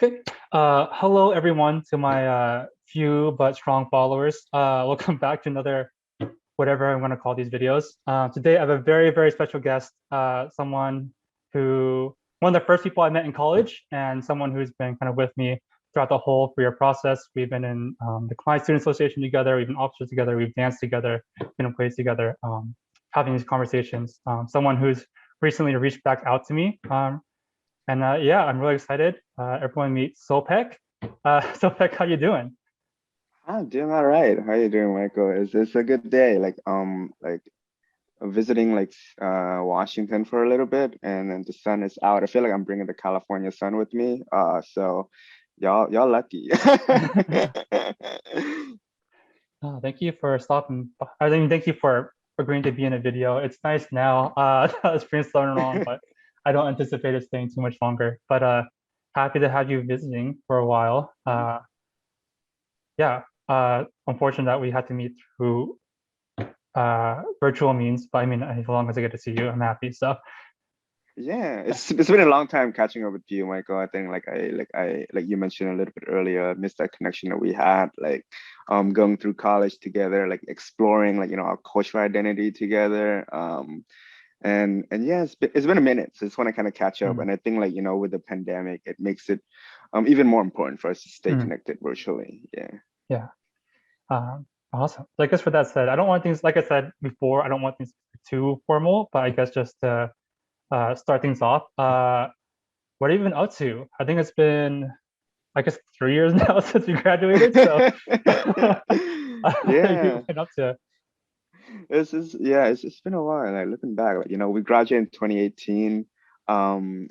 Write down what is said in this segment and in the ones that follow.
Okay. Hello, everyone, to my few but strong followers. Welcome back to another, whatever I'm going to call these videos. Today, I have a very, very special guest, one of the first people I met in college, and someone who's been kind of with me throughout the whole career process. We've been in the Client Student Association together, we've been officers together, we've danced together, been in plays together, having these conversations. Someone who's recently reached back out to me. Yeah, I'm really excited. Everyone meet Sopheak. Sopheak, how you doing? I'm doing all right. How you doing, Michael? It's a good day. Like visiting Washington for a little bit, and then the sun is out. I feel like I'm bringing the California sun with me. So y'all lucky. Thank you for stopping. Thank you for agreeing to be in a video. It's nice now. Spring's starting on, but I don't anticipate it staying too much longer. But happy to have you visiting for a while. Yeah, unfortunate that we had to meet through virtual means, but I mean, as long as I get to see you, I'm happy. So Yeah, it's been a long time catching up with you, Michael. I think like you mentioned a little bit earlier, missed that connection that we had, going through college together, like exploring our cultural identity together. And yeah, it's been a minute. So I just want to kind of catch up. mm, And I think with the pandemic, it makes it even more important for us to stay mm, connected virtually. Yeah. yeah, awesome. So I guess with that said, I don't want things, like I said before, I don't want things too formal, but I guess just to start things off, what have you been up to? I think it's been, I guess, 3 years now since we graduated. So what have you Yeah. been up to? It's been a while. Like looking back, we graduated in 2018. And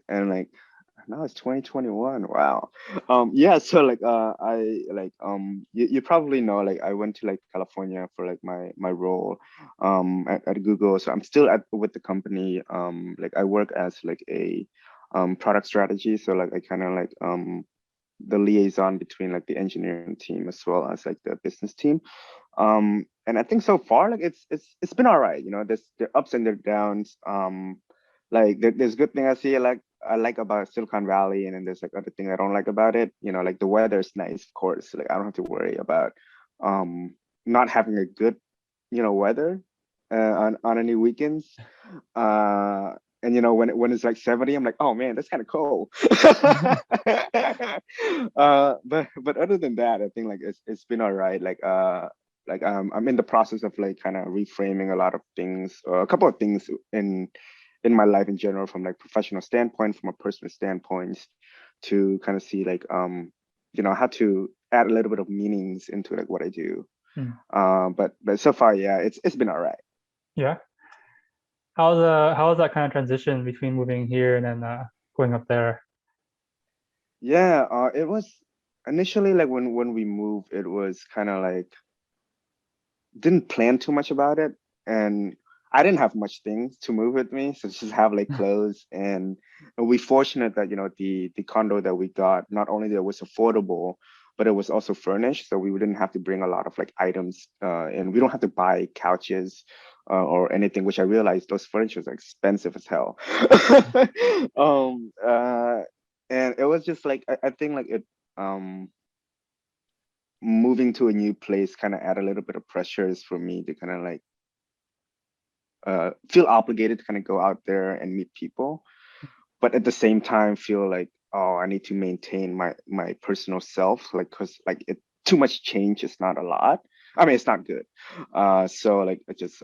now it's 2021. Wow. Yeah, so you probably know, like, I went to like California for like my role at Google. So I'm still at with the company. Like I work as like a product strategy. So like I kind of like the liaison between like the engineering team as well as like the business team. And I think so far, like it's been all right. There's the ups and the downs. There's good thing I like about Silicon Valley, and then there's like other thing I don't like about it. Like the weather's nice, of course. Like I don't have to worry about um not having a good weather on any weekends. And when it's like 70, I'm like, oh man, that's kind of cold. But other than that, I think like it's been all right. I'm in the process of like kind of reframing a lot of things, or a couple of things in my life in general, from like professional standpoint, from a personal standpoint, to kind of see like how to add a little bit of meanings into like what I do. Mm, But so far, yeah, it's been all right. yeah. How's that kind of transition between moving here and then going up there? Yeah, it was initially like when we moved, it was kind of like didn't plan too much about it, and I didn't have much things to move with me, so just have like clothes. And we fortunate that the condo that we got, not only that it was affordable, but it was also furnished, so we didn't have to bring a lot of like items, and we don't have to buy couches or anything, which I realized those furnitures are expensive as hell. um uh and it was just like I think like it moving to a new place kind of add a little bit of pressures for me to kind of like feel obligated to kind of go out there and meet people, but at the same time feel like, oh, I need to maintain my personal self, like, because like it too much change is not a lot. I mean, it's not good. So like it just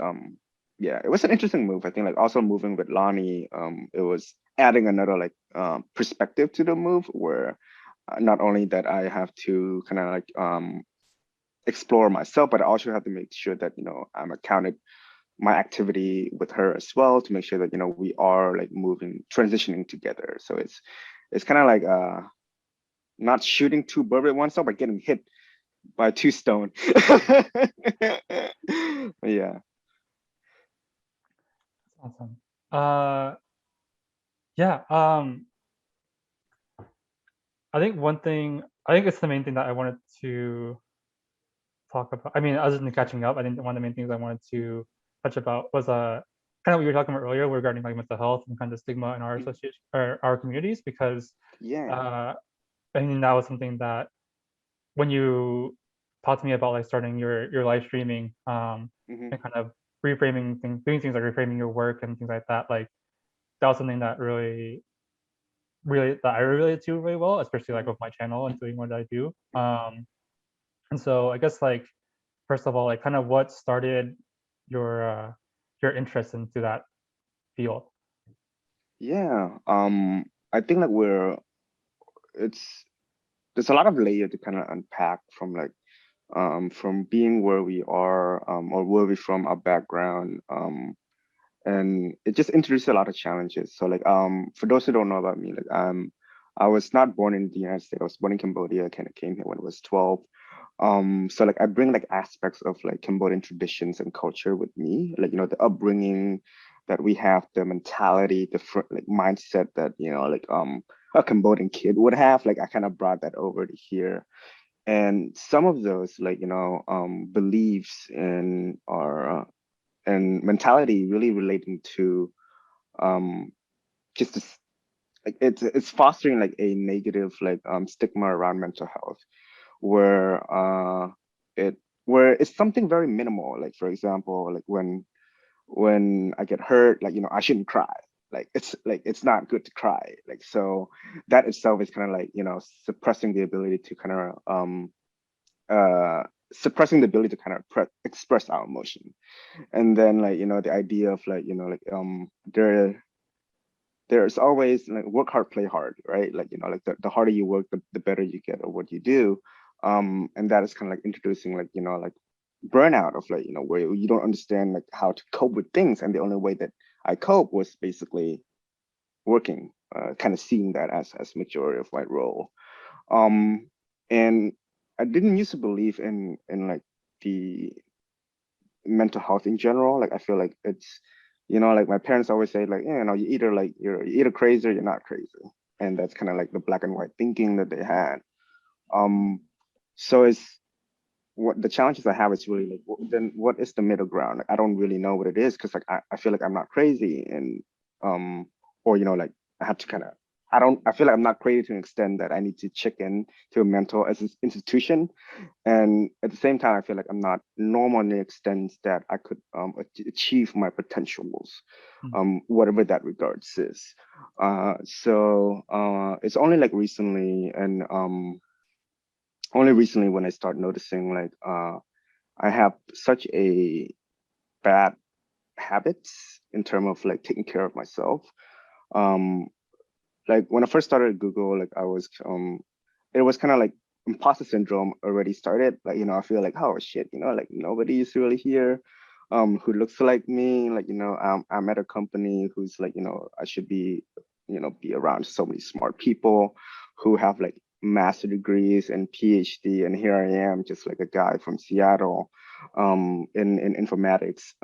yeah, it was an interesting move. I think like also moving with Lonnie, it was adding another like perspective to the move, where not only that I have to kind of like explore myself, but I also have to make sure that I'm accounted my activity with her as well, to make sure that we are like moving, transitioning together. So it's kind of like not shooting two birds with one stone, but getting hit by two stone. Yeah. That's awesome. Yeah. I think it's the main thing that I wanted to talk about. I mean, other than catching up, I think one of the main things I wanted to touch about was kind of what you were talking about earlier regarding like mental health and kind of stigma in our association or our communities, because Yeah. uh I think that was something that when you talked to me about like starting your live streaming, Hmm. and kind of reframing things, doing things like reframing your work and things like that, like that was something that really that I related to really well, especially like Hmm. with my channel and doing what I do. And so I guess like first of all, like kind of what started your interest into that field? Yeah. I think like it's there's a lot of layer to kind of unpack from being where we are, or where we from, our background, and it just introduced a lot of challenges. So like for those who don't know about me, like I was not born in the United States. I was born in Cambodia. I kind of came here when I was 12. So like I bring like aspects of like Cambodian traditions and culture with me, like the upbringing that we have, the mentality, the like mindset that like a Cambodian kid would have. Like I kind of brought that over to here, and some of those like beliefs and mentality really relating to um just this, like it's fostering like a negative like stigma around mental health, where it where it's something very minimal, like for example, like when I get hurt, like I shouldn't cry. Like it's not good to cry. Like so that itself is kind of like suppressing the ability to kind of uh suppressing the ability to kind of express our emotion. And then like the idea of like like there's always like work hard, play hard, right? Like like the harder you work, the better you get at what you do. And that is kind of like introducing like like burnout of like where you don't understand like how to cope with things, and the only way that I cope was basically working, kind of seeing that as majority of my role. um and I didn't used to believe in like the mental health in general. Like I feel like it's like my parents always say like, you either like you're either crazy or you're not crazy. And that's kind of like the black and white thinking that they had. Um so it's what the challenges I have is really like then what is the middle ground? Like I don't really know what it is, because like I feel like I'm not crazy, and um or like I have to kind of I feel like I'm not crazy to an extent that I need to check in to a mental as an institution. And at the same time, I feel like I'm not normal in the extent that I could achieve my potentials, Mm. whatever that regards is. It's only like recently, and only recently when I start noticing like I have such a bad habits in terms of like taking care of myself. Um, like when I first started Google, like I was it was kind of like imposter syndrome already started. Like, I feel like, oh shit, like nobody is really here who looks like me. Like, I'm at a company who's like, I should be, be around so many smart people who have like master degrees and PhD, and here I am, just like a guy from Seattle in informatics.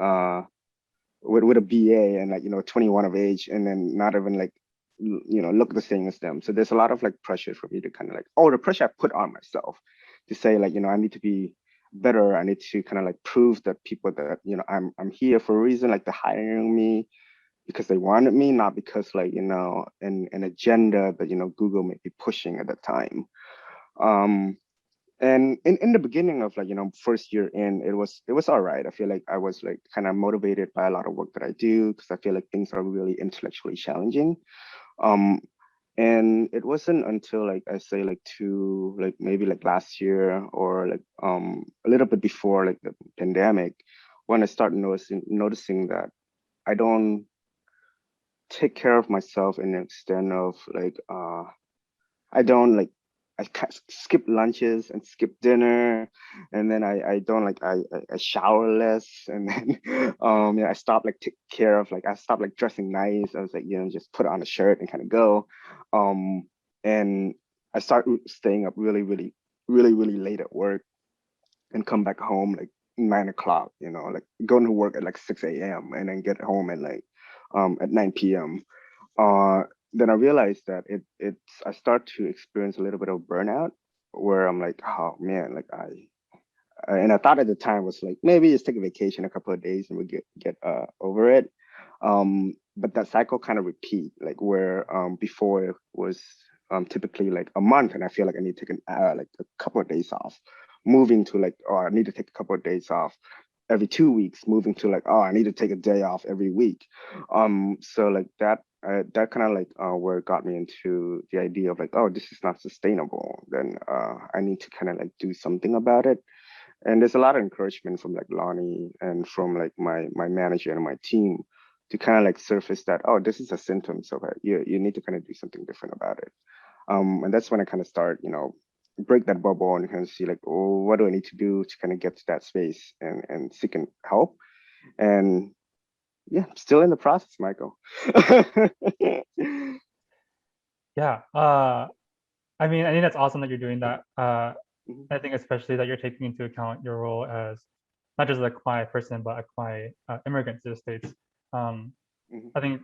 With a BA and like 21 of age, and then not even like look the same as them. So there's a lot of like pressure for me to kind of like, the pressure I put on myself to say like I need to be better. I need to kind of like prove that people that I'm here for a reason. Like they're hiring me because they wanted me, not because like an agenda that Google may be pushing at the time. um and in the beginning of like first year in, it was all right. I feel like I was like kind of motivated by a lot of work that I do, because I feel like things are really intellectually challenging. um and it wasn't until like I say like to like maybe like last year, or like a little bit before like the pandemic, when I started noticing that I don't take care of myself in the extent of like I don't like skip lunches and skip dinner, and then I don't like I shower less, and then yeah, I stop like take care of like I stop like dressing nice. I was like just put on a shirt and kind of go, um and I start staying up really late at work, and come back home like 9 o'clock. Like going to work at like 6 a.m. and then get home at 9 p.m. uh, then I realized that I start to experience a little bit of burnout, where I'm like, oh man, like and I thought at the time was like maybe just take a vacation a couple of days and we get over it. But that cycle kind of repeat, like where before it was typically like a month, and I feel like I need to take like a couple of days off. Moving to like, oh, I need to take a couple of days off every 2 weeks. Moving to like, oh, I need to take a day off every week. So like that kind of like where it got me into the idea of like, oh, this is not sustainable. Then I need to kind of like do something about it. And there's a lot of encouragement from like Lonnie and from like my manager and my team to kind of like surface that, oh, this is a symptom, so that you need to kind of do something different about it. And that's when I kind of start, break that bubble and kind of see like, oh, what do I need to do to kind of get to that space and seeking help. And yeah, still in the process, Michael. Yeah. I mean, I think that's awesome that you're doing that. I think especially that you're taking into account your role as not just a Khmer person, but a Khmer immigrant to the States. I think,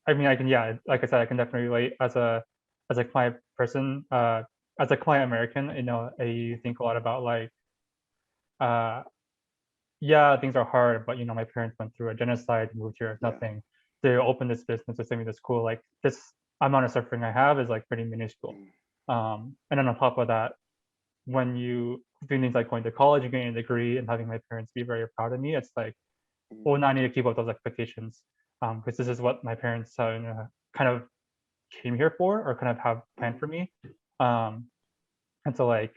I mean, I can, yeah, like I said, I can definitely relate as a Khmer person, as a Khmer American. I think a lot about like, yeah, things are hard, but my parents went through a genocide, moved here with nothing. They opened this business, they sent me to school. Like this amount of suffering I have is like pretty minuscule. And then on top of that, when you do things like going to college and getting a degree and having my parents be very proud of me, it's like, well, now I need to keep up those expectations, because this is what my parents kind of came here for, or kind of have planned for me. And so like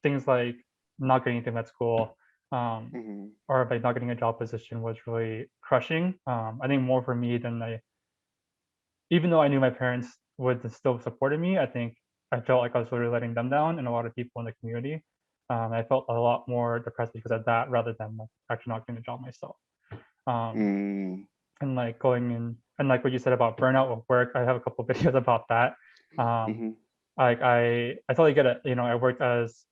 things like not getting into med school, or by not getting a job position was really crushing. I think more for me than even though I knew my parents would still supported me, I think I felt like I was really letting them down and a lot of people in the community. I felt a lot more depressed because of that rather than like actually not getting a job myself. And like going in, and like what you said about burnout with work, I have a couple of videos about that. Like I totally get it. I worked as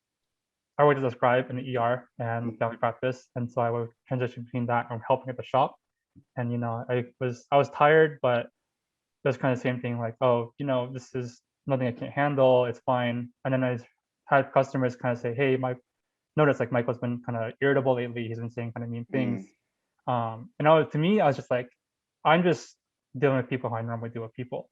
a scribe in the ER and family practice, and so I would transition between that and helping at the shop. And I was tired, but that's kind of the same thing. Like, oh, this is nothing I can't handle. It's fine. And then I had customers kind of say, hey, notice like Michael's been kind of irritable lately. He's been saying kind of mean things. To me, I was just like, I'm just dealing with people how I normally deal with people.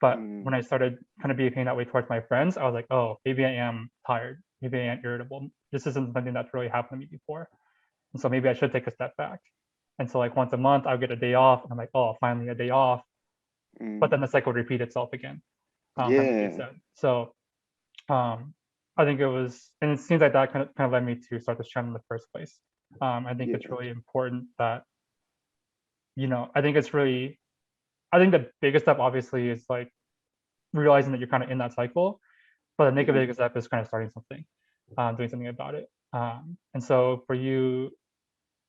But when I started kind of behaving that way towards my friends, I was like, oh, maybe I am tired. Maybe I am irritable. This isn't something that's really happened to me before. And so maybe I should take a step back. And so like once a month, I'll get a day off. And I'm like, oh, finally a day off. But then the cycle would repeat itself again. So I think it was, and it seems like that kind of led me to start this channel in the first place. I think it's really important that, I think the biggest step obviously is like realizing that you're kind of in that cycle, but the next biggest step is kind of starting something, doing something about it. And so for you,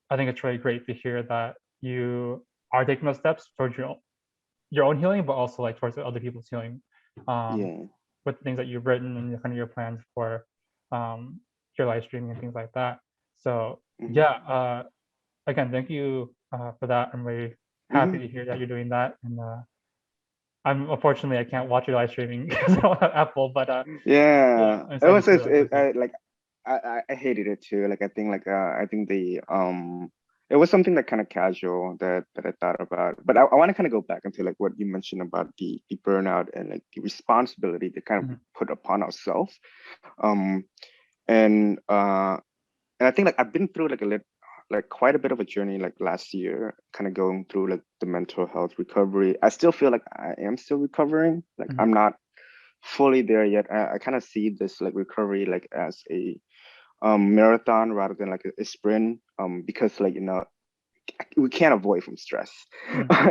I think it's really great to hear that you are taking those steps towards your own healing, but also like towards other people's healing, with things that you've written and kind of your plans for your live streaming and things like that. So yeah, again, thank you for that. I'm really happy to hear that you're doing that. And unfortunately I can't watch your live streaming because I don't have Apple, but yeah, I'm it was like, I hated it too. Like I think the it was something that kind of casual that I thought about. But I want to kind of go back into like what you mentioned about the burnout and like the responsibility to kind of put upon ourselves. And I think like I've been through like quite a bit of a journey like last year, kind of going through like the mental health recovery. I still feel like I am still recovering. Like I'm not fully there yet. I kind of see this like recovery like as a marathon rather than like a sprint, because like we can't avoid from stress.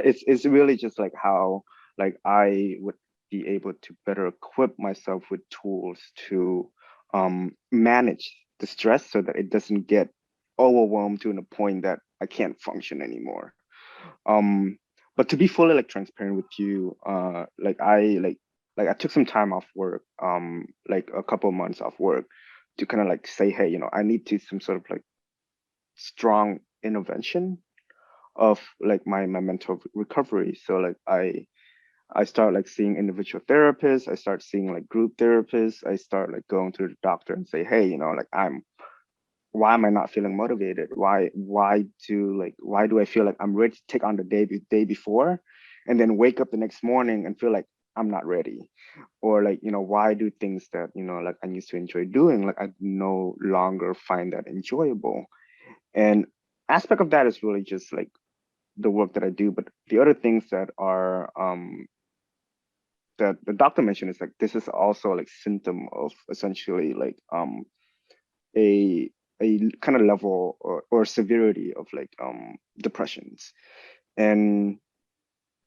It's really just like how like I would be able to better equip myself with tools to manage the stress so that it doesn't get overwhelmed to the point that I can't function anymore. But to be fully like transparent with you, like I took some time off work, like a couple of months off work to kind of like say, hey, I need to some sort of like strong intervention of like my mental recovery. So like I start like seeing individual therapists, I start seeing like group therapists, I start like going to the doctor and say, hey, like why am I not feeling motivated? Why do I feel like I'm ready to take on the day before and then wake up the next morning and feel like I'm not ready, or like, why do things that, like I used to enjoy doing, like I no longer find that enjoyable. And aspect of that is really just like the work that I do, but the other things that are that the doctor mentioned is like this is also like symptom of essentially like a kind of level or severity of like depressions. And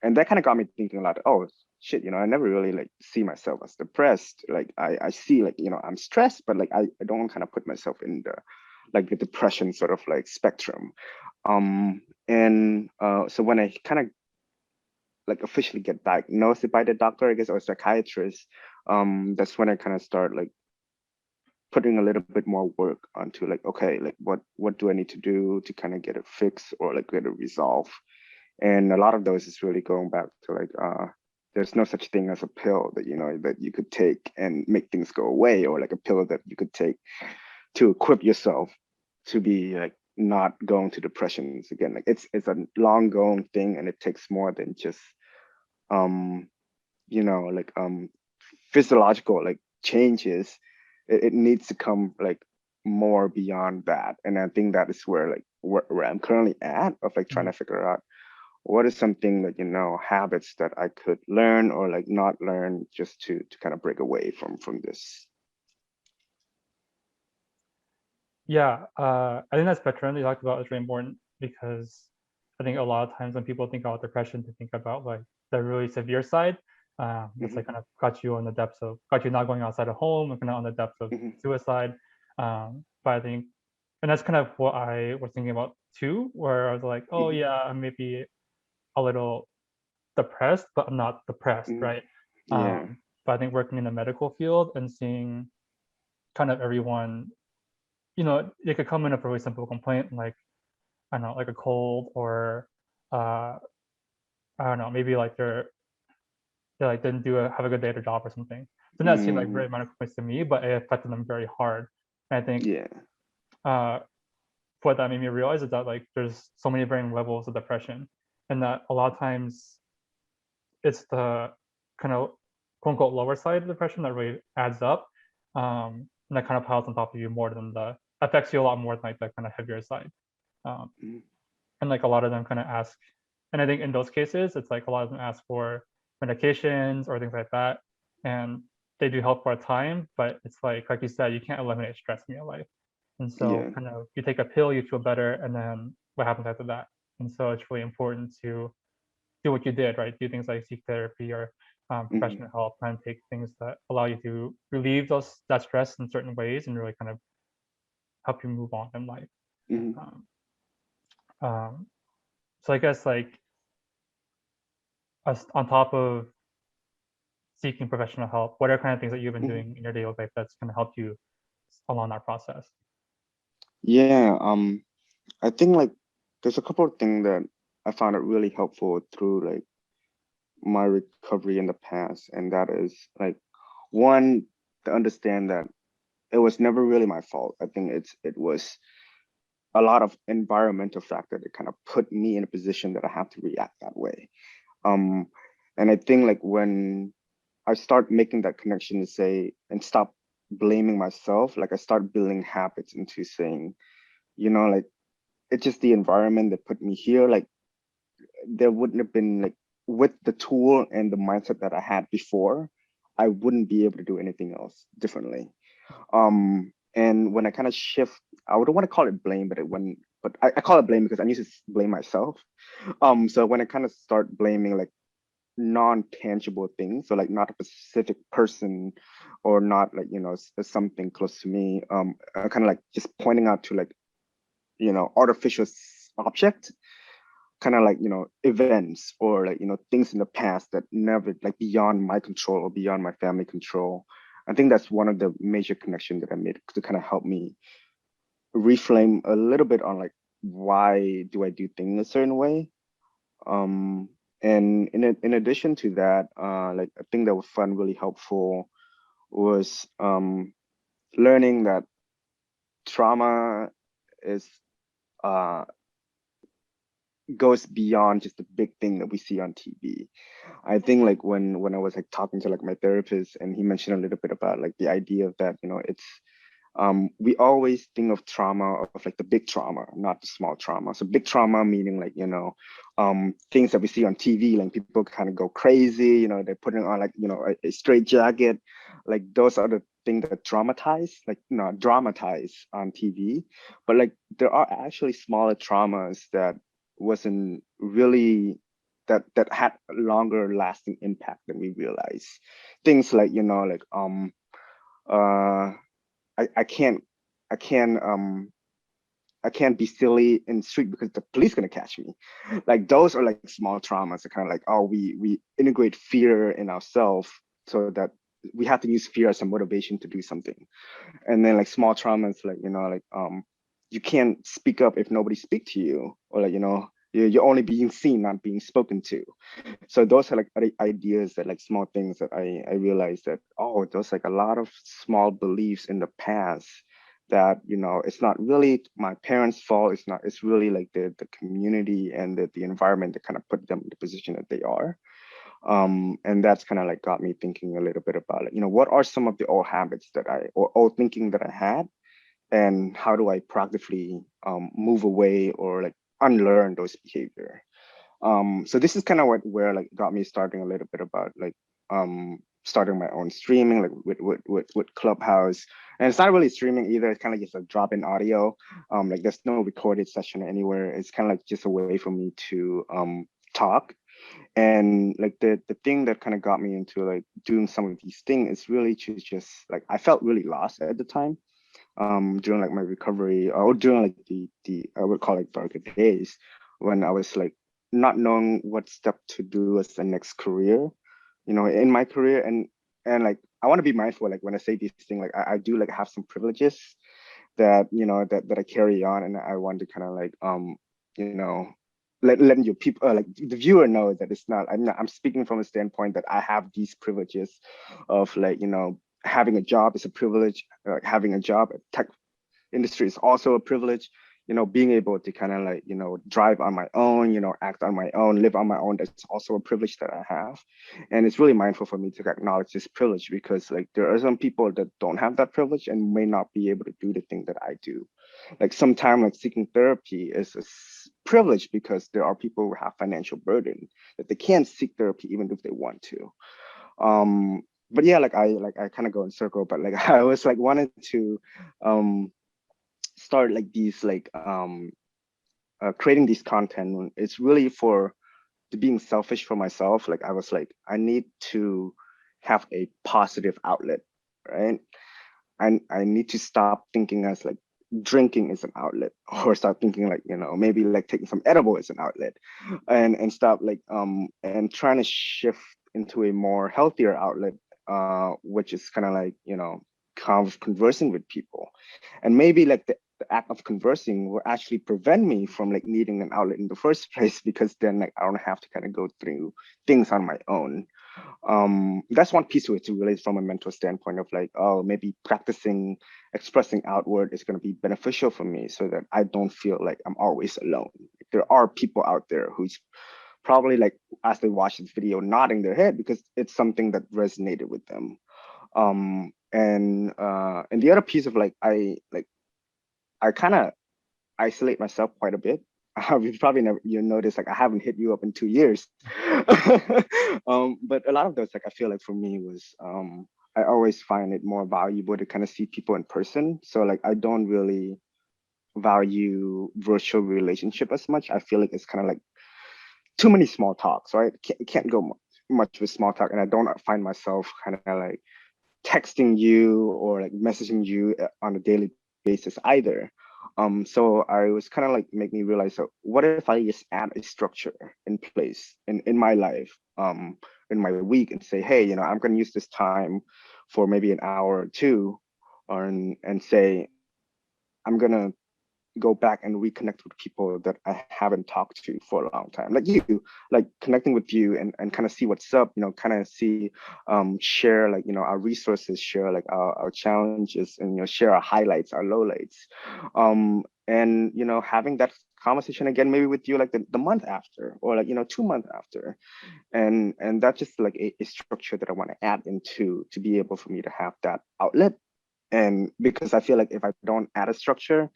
that kind of got me thinking a lot, oh shit, I never really like see myself as depressed. Like I see like, I'm stressed, but like I don't kind of put myself in the like the depression sort of like spectrum. And so when I kind of like officially get diagnosed by the doctor, I guess, or psychiatrist, that's when I kind of start like putting a little bit more work onto like, okay, like what do I need to do to kind of get it fixed or like get it resolved. And a lot of those is really going back to like there's no such thing as a pill that that you could take and make things go away, or like a pill that you could take to equip yourself to be like not going to depressions again. Like it's a long going thing, and it takes more than just um like physiological like changes. It needs to come like more beyond that. And I think that is where like where I'm currently at, of like trying to figure out what is something that habits that I could learn or like not learn, just to kind of break away from this. Yeah, I think that spectrum you talked about is really important, because I think a lot of times when people think about depression, they think about like the really severe side. That's Hmm. like kind of got you on the depths of, got you not going outside of home, and kind of on the depths of Hmm. suicide. But I think, and that's kind of what I was thinking about too, where I was like, oh Hmm. yeah, I'm maybe a little depressed, but I'm not depressed, Hmm. right? Yeah. But I think working in the medical field and seeing kind of everyone, they could come in with a really simple complaint, like, I don't know, like a cold, or uh, I don't know, maybe like they like didn't have a good day at their job or something. Then that seemed like Hmm. very minor complaints to me, but it affected them very hard. And I think Yeah. uh, what that made me realize is that like there's so many varying levels of depression, and that a lot of times it's the kind of quote unquote lower side of depression that really adds up, and that kind of piles on top of you more than the affects you a lot more than like the kind of heavier side. Um, Hmm. and like a lot of them kind of ask, and I think in those cases it's like a lot of them ask for medications or things like that, and they do help for a time, but it's like you said, you can't eliminate stress in your life. And so Yeah. kind of you take a pill, you feel better, and then what happens after that? And so it's really important to do what you did, right? Do things like seek therapy or Hmm. professional help, and take things that allow you to relieve that stress in certain ways, and really kind of help you move on in life. Hmm. um, um, so I guess like on top of seeking professional help, what are kind of things that you've been Hmm. doing in your daily life that's going to help you along that process? Yeah. I think like there's a couple of things that I found it really helpful through like my recovery in the past, and that is like, one, to understand that it was never really my fault. I think it was a lot of environmental factor that kind of put me in a position that I have to react that way. Um, and I think like when I start making that connection to say and stop blaming myself, like I start building habits into saying, like it's just the environment that put me here. Like there wouldn't have been like, with the tool and the mindset that I had before, I wouldn't be able to do anything else differently. And when I kind of shift, I wouldn't want to call it blame, but I call it blame because I used to blame myself. So when I kind of start blaming like non-tangible things, so like not a specific person or not like something close to me, kind of like just pointing out to like artificial object, kind of like events or like things in the past that never like beyond my control or beyond my family control. I think that's one of the major connections that I made to kind of help me reframe a little bit on like, why do I do things a certain way. um and in addition to that, like I think that was fun really helpful was learning that trauma is uh goes beyond just the big thing that we see on TV. I think like when I was like talking to like my therapist, and he mentioned a little bit about like the idea of that, it's we always think of trauma of like the big trauma, not the small trauma. So big trauma meaning like, things that we see on TV, like people kind of go crazy, they're putting on like, a straight jacket. Like those are the things that dramatize on TV. But like there are actually smaller traumas that wasn't really that had a longer lasting impact than we realize. Things like, uh I can't I can't I can't be silly in the street because the police gonna catch me. Like those are like small traumas. Are kind of like, oh, we integrate fear in ourselves so that we have to use fear as a motivation to do something. And then like small traumas, like you can't speak up if nobody speak to you, or like you're only being seen, not being spoken to. So those are like ideas that like small things that I realized that, oh, there's like a lot of small beliefs in the past that it's not really my parents' fault. It's really like the community and the environment that kind of put them in the position that they are. And that's kind of like got me thinking a little bit about it. What are some of the old habits or old thinking that I had, and how do I practically move away or like unlearn those behavior? So this is kind of where like got me starting a little bit about like starting my own streaming, like with Clubhouse. And it's not really streaming either. It's kind of just a drop in audio. Like there's no recorded session anywhere. It's kind of like just a way for me to talk. And like the thing that kind of got me into like doing some of these things is really to just like, I felt really lost at the time during like my recovery, or during like the I would call it darker days, when I was like not knowing what step to do as the next career, in my career. And like I want to be mindful, like when I say these things, like I do like have some privileges that that I carry on, and I want to kind of like you know letting your people like the viewer know that I'm speaking from a standpoint that I have these privileges of like having a job is a privilege, having a job at tech industry is also a privilege. Being able to kind of like drive on my own, act on my own, live on my own, that's also a privilege that I have. And it's really mindful for me to acknowledge this privilege, because like there are some people that don't have that privilege and may not be able to do the thing that I do. Like sometimes like seeking therapy is a privilege because there are people who have financial burden that they can't seek therapy even if they want to. But yeah, like I kind of go in circle, but like I was like wanted to um start like these like creating this content. It's really for to being selfish for myself. Like I was like, I need to have a positive outlet, right? And I need to stop thinking as like drinking is an outlet, or start thinking like maybe like taking some edible is an outlet, and stop like and trying to shift into a more healthier outlet, which is kind of like conversing with people. And maybe like the act of conversing will actually prevent me from like needing an outlet in the first place, because then like I don't have to kind of go through things on my own. That's one piece of it to relate from a mental standpoint of like, oh, maybe practicing expressing outward is going to be beneficial for me, so that I don't feel like I'm always alone. There are people out there who's probably like, as they watch this video, nodding their head because it's something that resonated with them. And the other piece of like, I kind of isolate myself quite a bit. You probably never you notice like I haven't hit you up in 2 years. But a lot of those, like I feel like for me was I always find it more valuable to kind of see people in person. So like I don't really value virtual relationship as much. I feel like it's kind of like too many small talks, right? Can't go much with small talk, and I don't find myself kind of like texting you or like messaging you on a daily basis either. So I was kind of like making me realize, so what if I just add a structure in place in my life, in my week, and say, hey, I'm going to use this time for maybe an hour or two, and say I'm going to go back and reconnect with people that I haven't talked to for a long time, like you, like connecting with you and kind of see what's up, kind of see, share like, our resources, share like our challenges, and, share our highlights, our lowlights. And, having that conversation again, maybe with you like the month after, or like 2 months after. And that's just like a structure that I want to add into to be able for me to have that outlet. And because I feel like if I don't add a structure,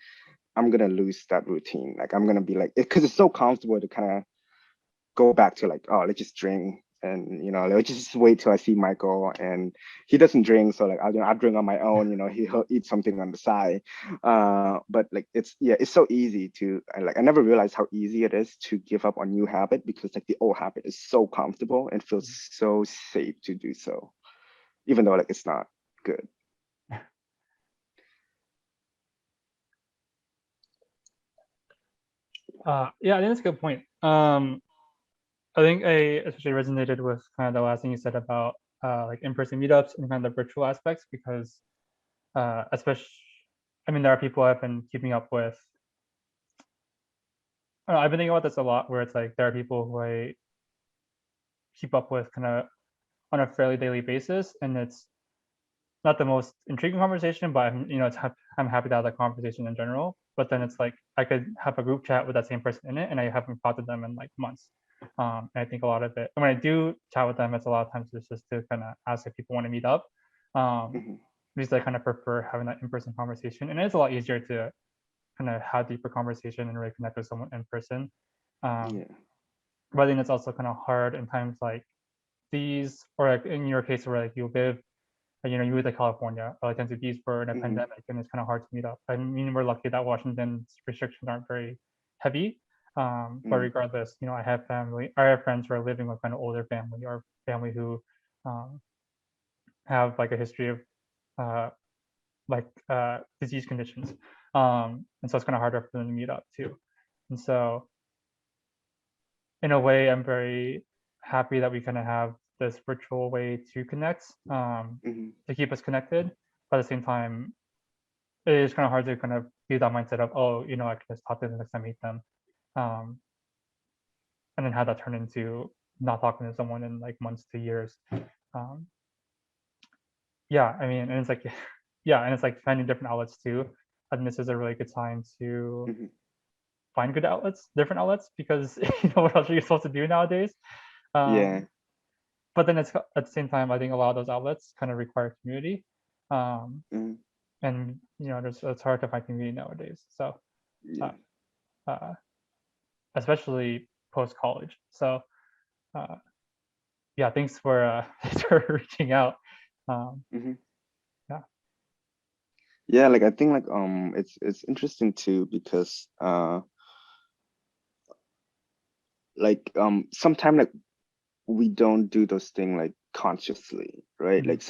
I'm gonna lose that routine. Like I'm gonna be like, because it's so comfortable to kind of go back to like, oh, let's just drink, and let's just wait till I see Michael, and he doesn't drink, so like I'll drink on my own. He'll eat something on the side. But like it's so easy to like, I never realized how easy it is to give up on new habit, because like the old habit is so comfortable and feels so safe to do so, even though like it's not good. Yeah, I think that's a good point. I think I especially resonated with kind of the last thing you said about like in-person meetups and kind of the virtual aspects, because especially, I mean, there are people I've been keeping up with. I don't know, I've been thinking about this a lot, where it's like there are people who I keep up with kind of on a fairly daily basis, and it's not the most intriguing conversation, but I'm happy to have that conversation in general. But then it's like I could have a group chat with that same person in it, and I haven't talked to them in like months. And I think a lot of it, and when I do chat with them, it's a lot of times it's just to kind of ask if people want to meet up. Hmm. Because I kind of prefer having that in-person conversation, and it's a lot easier to kind of have deeper conversation and really connect with someone in person. Um, Yeah. but I think it's also kind of hard in times like these, or like in your case where like you live, you moved to California, like into these for in a Hmm. pandemic, and it's kind of hard to meet up. I mean, we're lucky that Washington's restrictions aren't very heavy. But Hmm. regardless, I have friends who are living with kind of older family, or family who um, have like a history of uh, disease conditions. And so it's kind of harder for them to meet up too. And so in a way, I'm very happy that we kind of have this virtual way to connect, Hmm. to keep us connected. But at the same time, it is kind of hard to kind of be that mindset of, oh, I can just talk to them next time I meet them. Um, and then have that turn into not talking to someone in like months to years. Um, yeah, I mean, and it's like, yeah, and it's like finding different outlets too. I think this is a really good time to Hmm. find good outlets, different outlets, because what else are you supposed to do nowadays? Yeah. Um, but then it's at the same time, I think a lot of those outlets kind of require community, um, Hmm. and it's hard to find community nowadays. So, uh, Yeah. uh, especially post college. So, uh, yeah, thanks for thanks for reaching out. Um, Hmm. yeah. Yeah, like I think like it's interesting too, because like sometimes like we don't do those things like consciously, right? Mhm.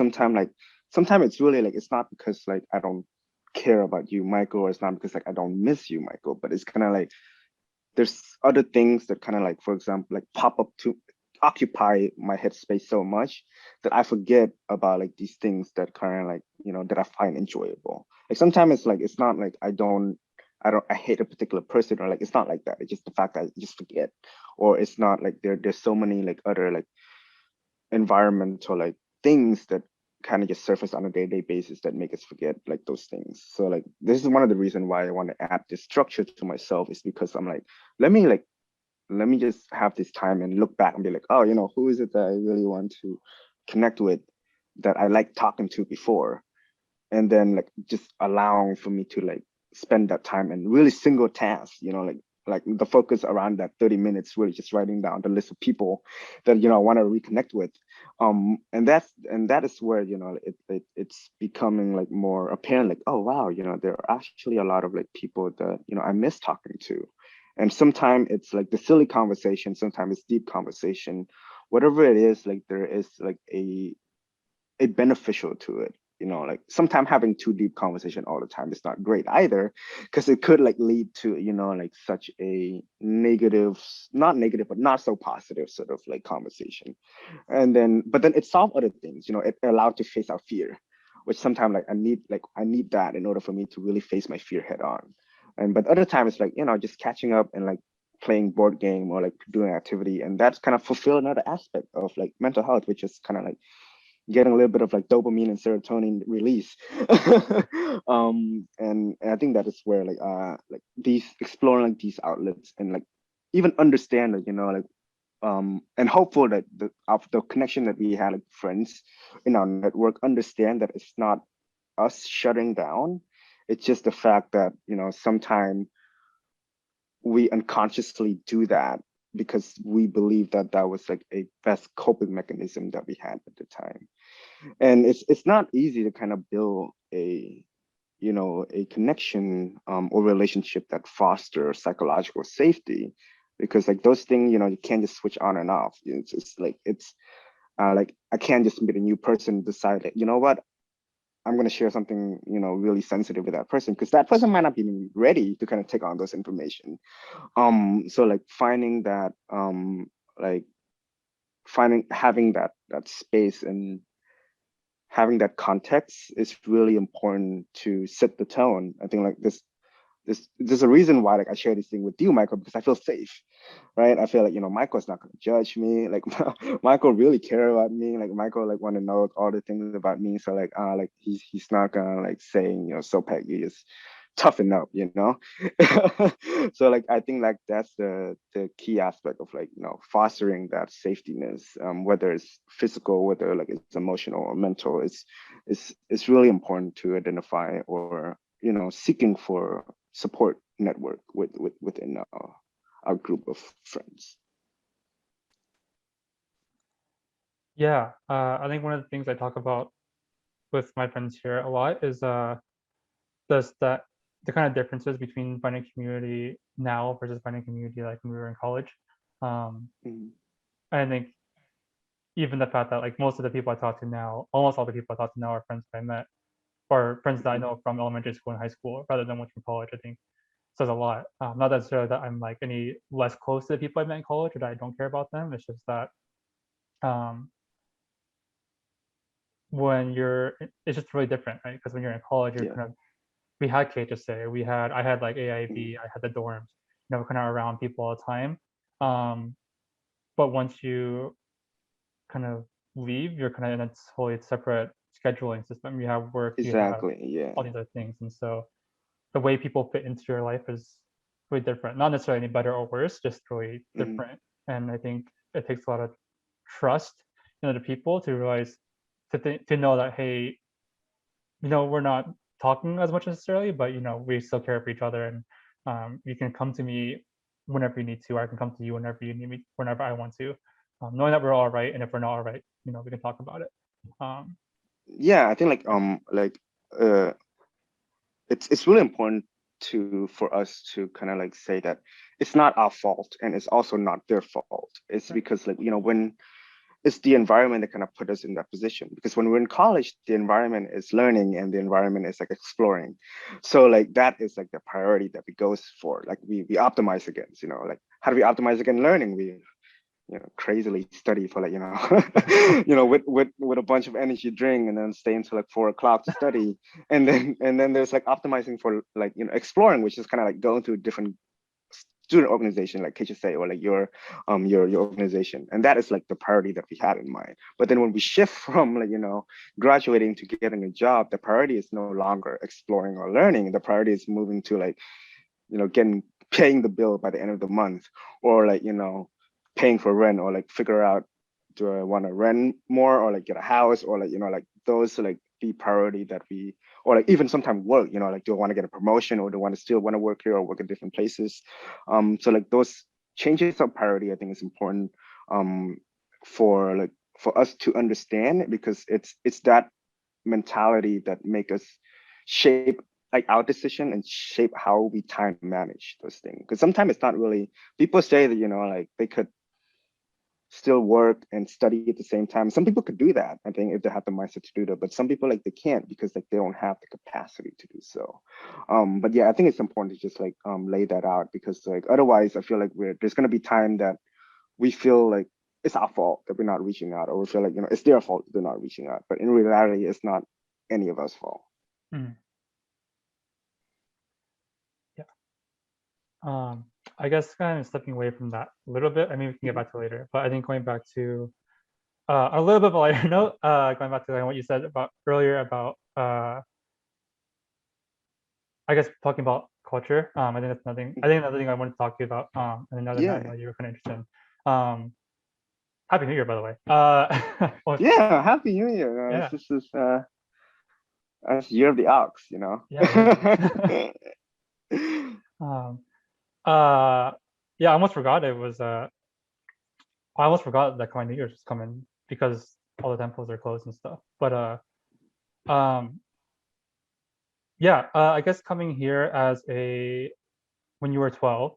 Sometimes it's really like, it's not because like I don't care about you, Michael, or it's not because like I don't miss you, Michael, but it's kind of like there's other things that kind of like, for example, like pop up to occupy my headspace so much that I forget about like these things that kind of like, that I find enjoyable. Like sometimes it's like, it's not like I hate a particular person, or like it's not like that. It's just the fact that I just forget. Or it's not like there's so many like other like environmental like things that kind of just surface on a day-to-day basis that make us forget like those things. So like this is one of the reasons why I want to add this structure to myself, is because I'm like, let me like let me just have this time and look back and be like, oh, who is it that I really want to connect with, that I like talking to before, and then like just allowing for me to like spend that time and really single task, like the focus around that 30 minutes, really just writing down the list of people that I want to reconnect with. And that is where it's becoming like more apparent, like, oh wow, there are actually a lot of like people that I miss talking to. And sometimes it's like the silly conversation, sometimes it's deep conversation. Whatever it is, like there is like a beneficial to it. Like sometimes having too deep conversation all the time is not great either, because it could like lead to like such a negative, not negative but not so positive sort of like conversation. But then it solved other things. It allowed to face our fear, which sometimes like I need that in order for me to really face my fear head on. And but other times it's like just catching up and like playing board game or like doing activity, and that's kind of fulfill another aspect of like mental health, which is kind of like getting a little bit of like dopamine and serotonin release. And I think that is where like these exploring like these outlets and like even understand that, like and hopeful that the of the connection that we had like friends in our network understand that it's not us shutting down. It's just the fact that, sometimes we unconsciously do that because we believe that that was like a best coping mechanism that we had at the time. And it's not easy to kind of build a connection or relationship that fosters psychological safety, because like those things, you can't just switch on and off. It's like I can't just meet a new person, decide that, you know what, I'm going to share something, really sensitive with that person, because that person might not be ready to kind of take on those information. So like finding that like having that space and having that context is really important to set the tone. I think like there's a reason why like I share this thing with you, Michael, because I feel safe, right? I feel like, Michael's not gonna judge me. Like Michael really care about me. Like Michael like want to know all the things about me. So like he's not gonna like saying, Sopheak, you just toughen up, So like I think like that's the key aspect of like, fostering that safetyness, whether it's physical, whether like it's emotional or mental. It's really important to identify or, seeking for support network within our group of friends. Yeah, I think one of the things I talk about with my friends here a lot is does that the kind of differences between finding community now versus finding community like when we were in college. Mhm. I think even the fact that like most of the people I talk to now, almost all the people I talk to now are friends that I met or friends that I Mhm. know from elementary school and high school rather than ones from college. I think says a lot. Not necessarily that I'm like any less close to the people I met in college or that I don't care about them. It's just that um, when you're, it's just really different, right? Because when you're in college, you're Yeah. kind of, we had KHSA, I had like Mhm. AIB, I had the dorms, kind of around people all the time. Um, but once you kind of leave, you're kind of in a totally separate scheduling system. You have work, you have Exactly. all Yeah. these other things. And so the way people fit into your life is really different. Not necessarily any better or worse, just really Mhm. different. And I think it takes a lot of trust in other people to realize to know that, hey, we're not talking as much necessarily, but we still care for each other, and you can come to me whenever you need to, or I can come to you whenever you need me, whenever I want to, knowing that we're all right, and if we're not all right, we can talk about it. Um, Yeah, I think yeah, uh it's really important to for us to kind of like say that it's not our fault and it's also not their fault. It's right. because like, when it's the environment that kind of put us in that position, because when we're in college the environment is learning and the environment is like exploring. So like that is like the priority that we goes for, like we optimize against, like how do we optimize against learning? We crazily study for like, with a bunch of energy drink and then stay until like 4 o'clock to study. And then there's like optimizing for like, exploring, which is kind of like going through different student organization like KHSA or like your organization, and that is like the priority that we had in mind. But then when we shift from like, graduating to getting a job, the priority is no longer exploring or learning. The priority is moving to like, getting paying the bill by the end of the month, or like, paying for rent, or like figure out, do I want to rent more or like get a house, or like, like those like the priority that we, or like even sometimes work, like do I want to get a promotion, or do I want to still want to work here or work in different places. So like those changes of priority I think is important, um for like for us to understand, because it's that mentality that make us shape like our decision and shape how we time manage those things. Because sometimes it's not really, people say that, like they could still work and study at the same time. Some people could do that, I think, if they have the mindset to do that, but some people like they can't because like they don't have the capacity to do so. But yeah, I think it's important to just like lay that out, because like otherwise I feel like there's going to be time that we feel like it's our fault that we're not reaching out, or we feel like, it's their fault that they're not reaching out, but in reality it's not any of us fault. Mhm. Yeah. I guess kind of stepping away from that a little bit. I mean, we can get Mhm. back to it later, but I think going back to a little bit of a lighter note, going back to like what you said about earlier about I guess talking about culture. I think that's nothing. I think another thing I wanted to talk to you about, and another that I know Yeah. you were kind of interested in. Happy New Year, by the way. Well, Yeah, Happy New Year. yeah, This is as Year of the Ox, you know. yeah, um, uh, yeah, I almost forgot it was. I almost forgot that coming New Year's was coming because all the temples are closed and stuff. But um, yeah, I guess coming here as a when you were 12,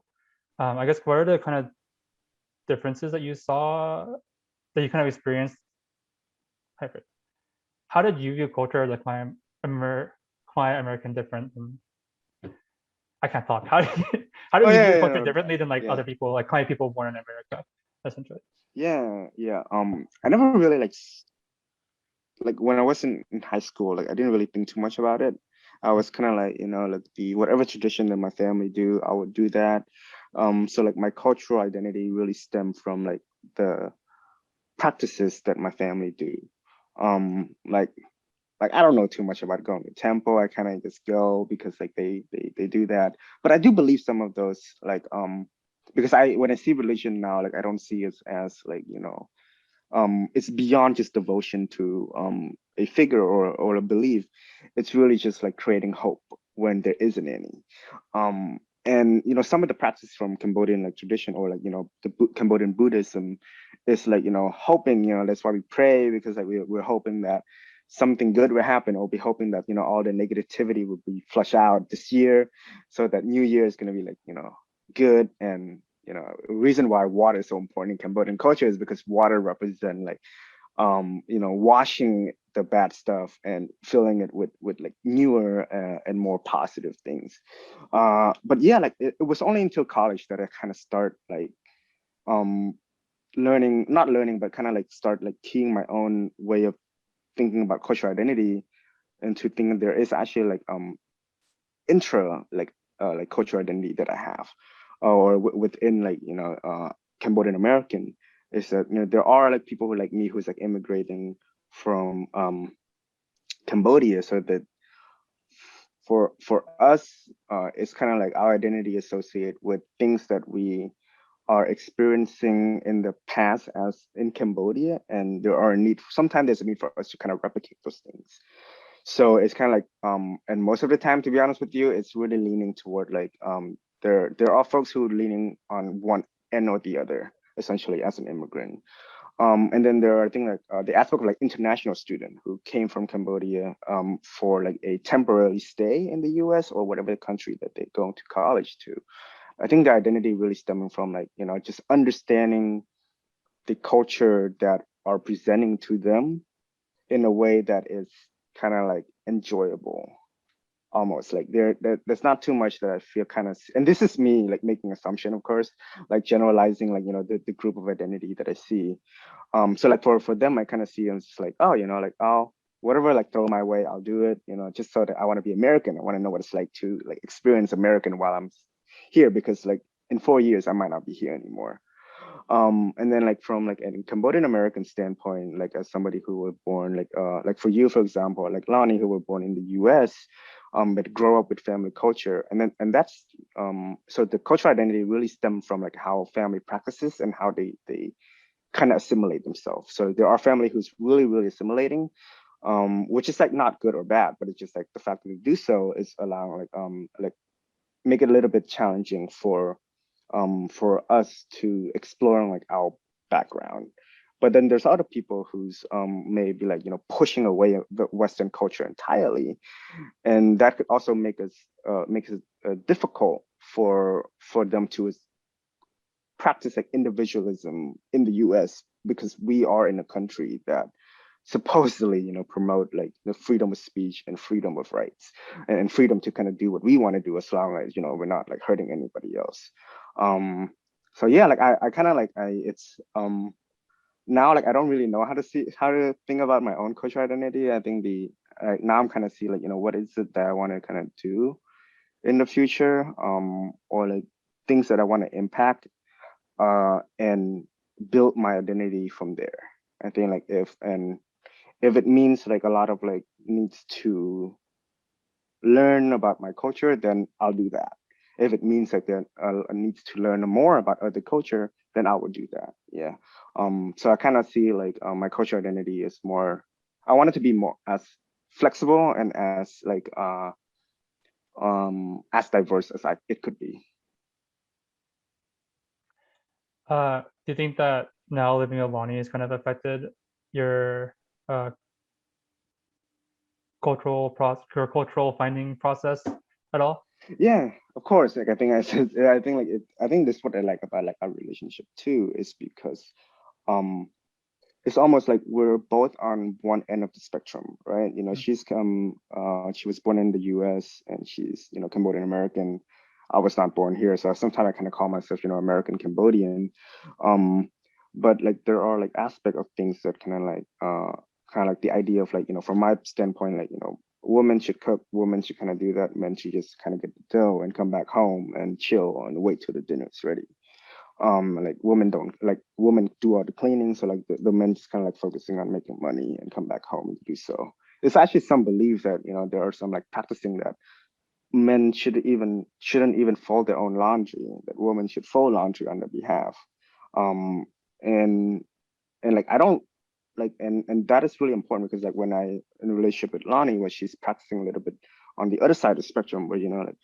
I guess what are the kind of differences that you saw that you kind of experienced? How did you view culture like client American different than I can't talk. How Oh did you yeah, view yeah, culture no, differently than like yeah, other people, like client people born in America, essentially? yeah, yeah. I never really like when I was in high school, like I didn't really think too much about it. I was kind of like, you know, like the whatever tradition that my family do, I would do that. So like my cultural identity really stemmed from like the practices that my family do. Um, like like I don't know too much about going to temple. I kind of just go because like they do that. But I do believe some of those like because I when I see religion now, like I don't see it as like, you know, it's beyond just devotion to a figure or a belief. It's really just like creating hope when there isn't any. And you know, some of the practice from Cambodian like tradition or like, you know, the Cambodian Buddhism is like, you know, hoping, you know, that's why we pray because like we're hoping that something good will happen, or be hoping that, you know, all the negativity will be flushed out this year, so that new year is going to be like, you know, good. And you know, reason why water is so important in Cambodian culture is because water represents like you know, washing the bad stuff and filling it with like newer and more positive things. But yeah, like it was only until college that I kind of start like um learning, not learning, but kind of like start like keying my own way of thinking about cultural identity, into thinking there is actually like cultural identity that I have, or within like, you know, Cambodian American, is that, you know, there are like people who like me who's like immigrating from Cambodia, so that for us, it's kind of like our identity associated with things that we are experiencing in the past as in Cambodia, and there are a need. Sometimes there's a need for us to kind of replicate those things. So it's kind of like and most of the time, to be honest with you, it's really leaning toward like there are folks who are leaning on one end or the other, essentially, as an immigrant. And then there are, I think, like the aspect of like international student who came from Cambodia for like a temporary stay in the US or whatever country that they're going to college to. I think the identity really stemming from like, you know, just understanding the culture that are presenting to them in a way that is kind of like enjoyable, almost like there's not too much that I feel kind of, and this is me like making assumption, of course, like generalizing, like, you know, the group of identity that I see. So like for them, I kind of see them just like, oh, you know, like, oh, whatever like throw my way, I'll do it, you know, just so that I want to be American. I want to know what it's like to like experience American while I'm here, because like in 4 years I might not be here anymore. And then like from like a Cambodian American standpoint, like as somebody who was born like for you, for example, like Lonnie, who were born in the US, but grow up with family culture. And that's so the cultural identity really stem from like how family practices and how they kind of assimilate themselves. So there are family who's really assimilating, which is like not good or bad, but it's just like the fact that they do so is allowing like make it a little bit challenging for us to explore like our background. But then there's other people who's maybe like, you know, pushing away the Western culture entirely, and that could also make it difficult for them to practice like individualism in the US, because we are in a country that supposedly, you know, promote like the freedom of speech and freedom of rights, and freedom to kind of do what we want to do, as long as, you know, we're not like hurting anybody else. um so yeah, like I kind of like it's now like I don't really know how to think about my own cultural identity. I think the now I'm kind of see like, you know, what is it that I want to kind of do in the future, or like things that I want to impact, and build my identity from there. I think like if it means like a lot of like needs to learn about my culture, then I'll do that. If it means like that needs to learn more about other culture, then I would do that. Yeah. So I kind of see like my culture identity is more. I want it to be more as flexible and as diverse as it could be. Do you think that now living with Lonnie has kind of affected your uh, your cultural finding process at all? Yeah, of course. Like I think I said, I think like I think this is what I like about like our relationship too, is because um it's almost like we're both on one end of the spectrum, right? You know, she was born in the US and she's, you know, Cambodian American. I was not born here. So sometimes I kind of call myself, you know, American Cambodian. Um, but like there are like aspect of things that kind of like the idea of like, you know, from my standpoint, like, you know, women should cook, women should kind of do that, men should just kind of get the dough and come back home and chill and wait till the dinner's ready. Like women don't like women do all the cleaning, so like the men just kind of like focusing on making money and come back home and do so. There's actually some belief that, you know, there are some like practicing that men shouldn't even fold their own laundry, that women should fold laundry on their behalf. um and like I don't like and that is really important because like when I in a relationship with Lonnie where she's practicing a little bit on the other side of the spectrum where, you know, like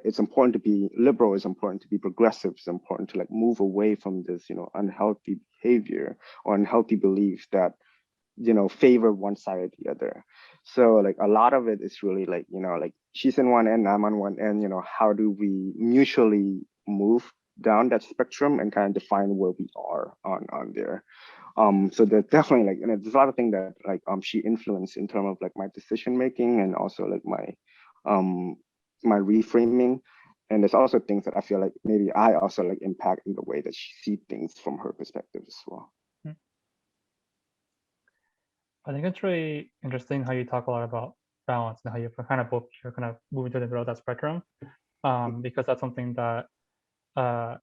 it's important to be liberal, it's important to be progressive, it's important to like move away from this, you know, unhealthy behavior or unhealthy belief that, you know, favor one side or the other. So like a lot of it is really like, you know, like she's in one end, I'm on one end, you know, how do we mutually move down that spectrum and kind of define where we are on there. So there's definitely like, and there's a lot of things that like she influenced in terms of like my decision making and also like um my reframing. And there's also things that I feel like maybe I also like impact in the way that she sees things from her perspective as well. Hmm. I think it's really interesting how you talk a lot about balance and how you kind of both you're kind of moving to the middle of that spectrum. Because that's something that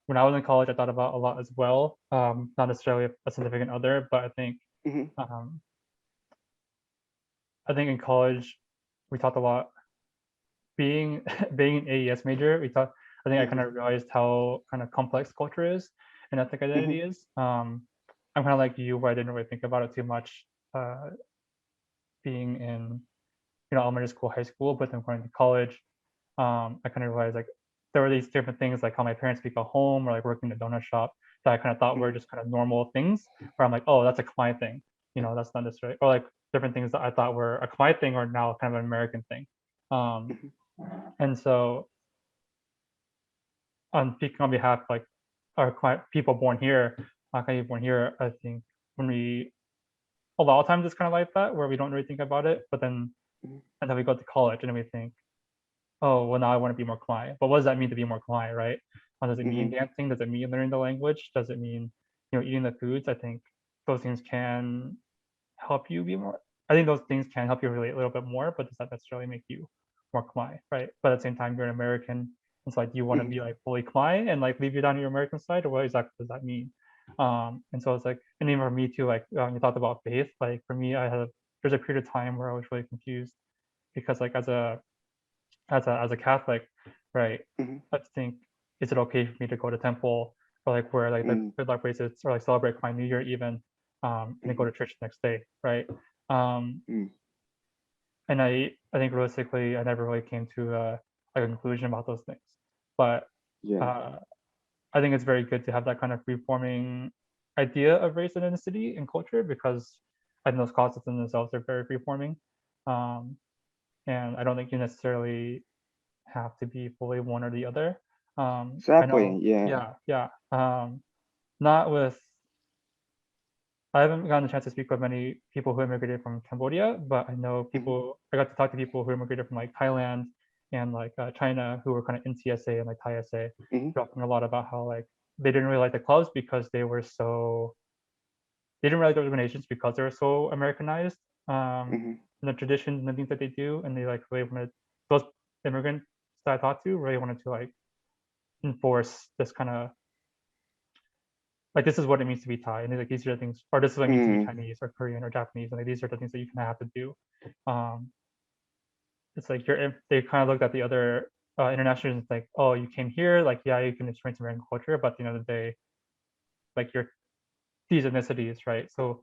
when I was in college I thought about a lot as well. Not necessarily a significant other, but Mm-hmm. um, I think in college we talked a lot being being an AES major. I think I kind Mm-hmm. of realized how kind of complex culture is and ethnic Mm-hmm. identity is. I'm kind of like you, where I didn't really think about it too much, being in elementary school, high school, but then going to college, I kind of realized like there were these different things like how my parents speak at home or like working in a donut shop that I kind of thought were just kind of normal things. Where I'm like, oh, that's a Khmer thing, that's not necessarily, or like different things that I thought were a Khmer thing or now kind of an American thing. Um, Mm-hmm. and so on speaking on behalf of like our people born here, kind of born here, I think when we a lot of times it's kind of like that where we don't really think about it, but then and then we go to college and then we think, oh well, now I want to be more Khmer. But what does that mean to be more Khmer, right? Does it mean Mm-hmm. dancing? Does it mean learning the language? Does it mean eating the foods? I think those things can help you be more. I think those things can help you relate a little bit more, but does that necessarily make you more Khmer, right? But at the same time, you're an American. It's like you want to Mm-hmm. be like fully Khmer and like leave you down to your American side, or what exactly does that mean? And so it's like, and even for me too, like you talked about faith. Like for me, there's a period of time where I was really confused because like as a Catholic, right? Mm-hmm. I think, is it okay for me to go to temple or like wear like the good luck bracelets or like celebrate my New Year even, and then go Mm-hmm. to church the next day, right? Um, Mm-hmm. and I think realistically, I never really came to a conclusion about those things. But Yeah, uh, I think it's very good to have that kind of free-forming idea of race and ethnicity and culture because I think those concepts in themselves are very free-forming. Um, and I don't think you necessarily have to be fully one or the other. I exactly. know, Yeah. yeah, yeah. Not with, I haven't gotten a chance to speak with many people who immigrated from Cambodia, but I know Mm-hmm. I got to talk to people who immigrated from like Thailand and like China who were kind of in TSA and like Thai SA, Mm-hmm. talking a lot about how like they didn't really like the clubs because they didn't really like the organizations because they were so Americanized, Mm-hmm. and the traditions and the things that they do, and they like really wanted those immigrants that I talked to really wanted to like enforce this kind of like this is what it means to be Thai, and like these are the things, or this is what it means to be Mm, Chinese or Korean or Japanese, and like these are the things that you kind of have to do. Um, it's like you're they kind of looked at the other internationals and it's like, oh, you came here, like yeah, you can experience American culture, but at the end of the day, like you're these ethnicities, right? So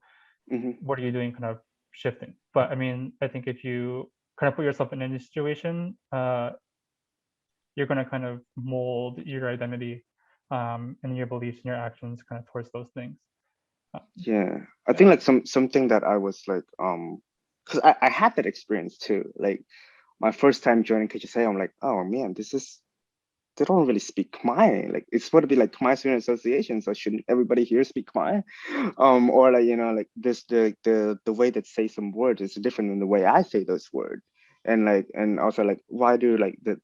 mm-hmm. what are you doing kind of shifting? But I mean, I think if you kind of put yourself in any situation, you're going to kind of mold your identity and your beliefs and your actions kind of towards those things. Um, Yeah, I think yeah. like something that I was like, because I had that experience too. Like my first time joining KHSA, I'm like, oh man, this is they don't really speak Khmer. Like it's supposed to be like Khmer Student Association, so shouldn't everybody here speak Khmer? Or like like this the way that say some words is different than the way I say those words. And like and also like why do like the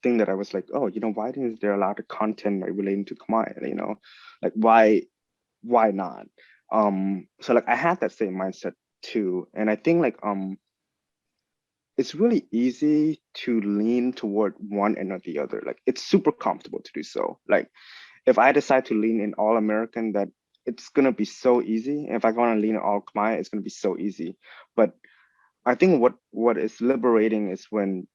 thing that I was like, oh, why isn't there a lot of content like relating to Khmer? Like why not? So like I had that same mindset too. And I think like it's really easy to lean toward one and not the other. Like it's super comfortable to do so. Like if I decide to lean in all American, that it's gonna be so easy. If I want to lean in all Khmer, it's gonna be so easy. But I think what is liberating is when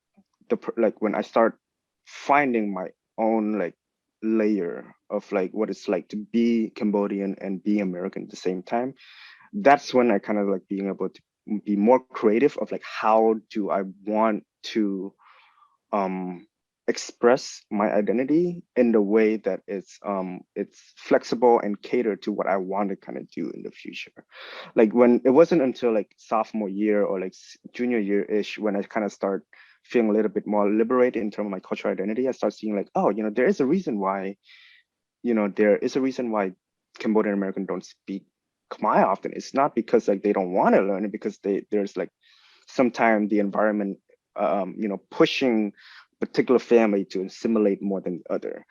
like when I start finding my own like layer of like what it's like to be Cambodian and be American at the same time. That's when I kind of like being able to be more creative of like how do I want to um express my identity in the way that it's flexible and catered to what I want to kind of do in the future. Like when it wasn't until like sophomore year or like junior year ish when I kind of start feeling a little bit more liberated in terms of my cultural identity. I start seeing like, oh, there is a reason why, there is a reason why Cambodian American don't speak Khmer often. It's not because like they don't want to learn it, because there's like sometimes the environment pushing particular family to assimilate more than the other.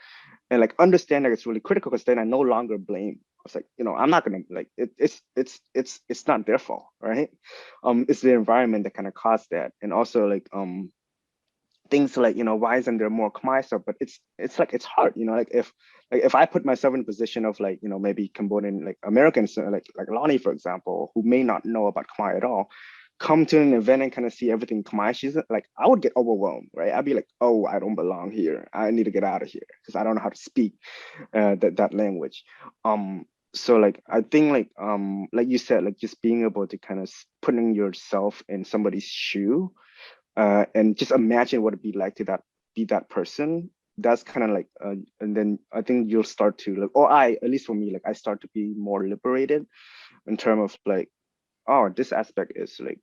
And like understand that it's really critical, because then I no longer blame. I was like, I'm not gonna like it's not their fault, right? It's the environment that kind of caused that. And also like things like, why isn't there more Khmer stuff? But it's like it's hard, like if I put myself in a position of like, maybe Cambodian like Americans, like Lonnie, for example, who may not know about Khmer at all, come to an event and kind of see everything Khmer, she's like, I would get overwhelmed, right? I'd be like, oh, I don't belong here. I need to get out of here because I don't know how to speak that language. So like I think like you said, like just being able to kind of putting yourself in somebody's shoe and just imagine what it'd be like to be that person. That's kind of like and then I think you'll start to like, or I, at least for me, like I start to be more liberated in terms of like, oh, this aspect is like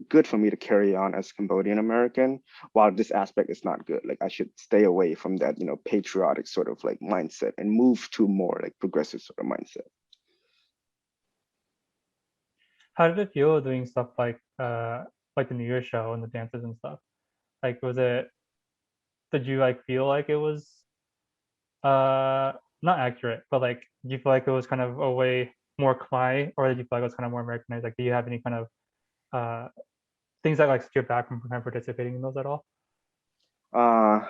good for me to carry on as Cambodian American, while this aspect is not good. Like I should stay away from that, patriotic sort of like mindset and move to more like progressive sort of mindset. How did it feel doing stuff like the New Year show and the dances and stuff? Like, did you like feel like it was uh not accurate, but like do you feel like it was kind of a way more Khmer, or did you feel like it was kind of more Americanized? Like, do you have any kind of uh things that like set you back from kind of participating in those at all? Uh,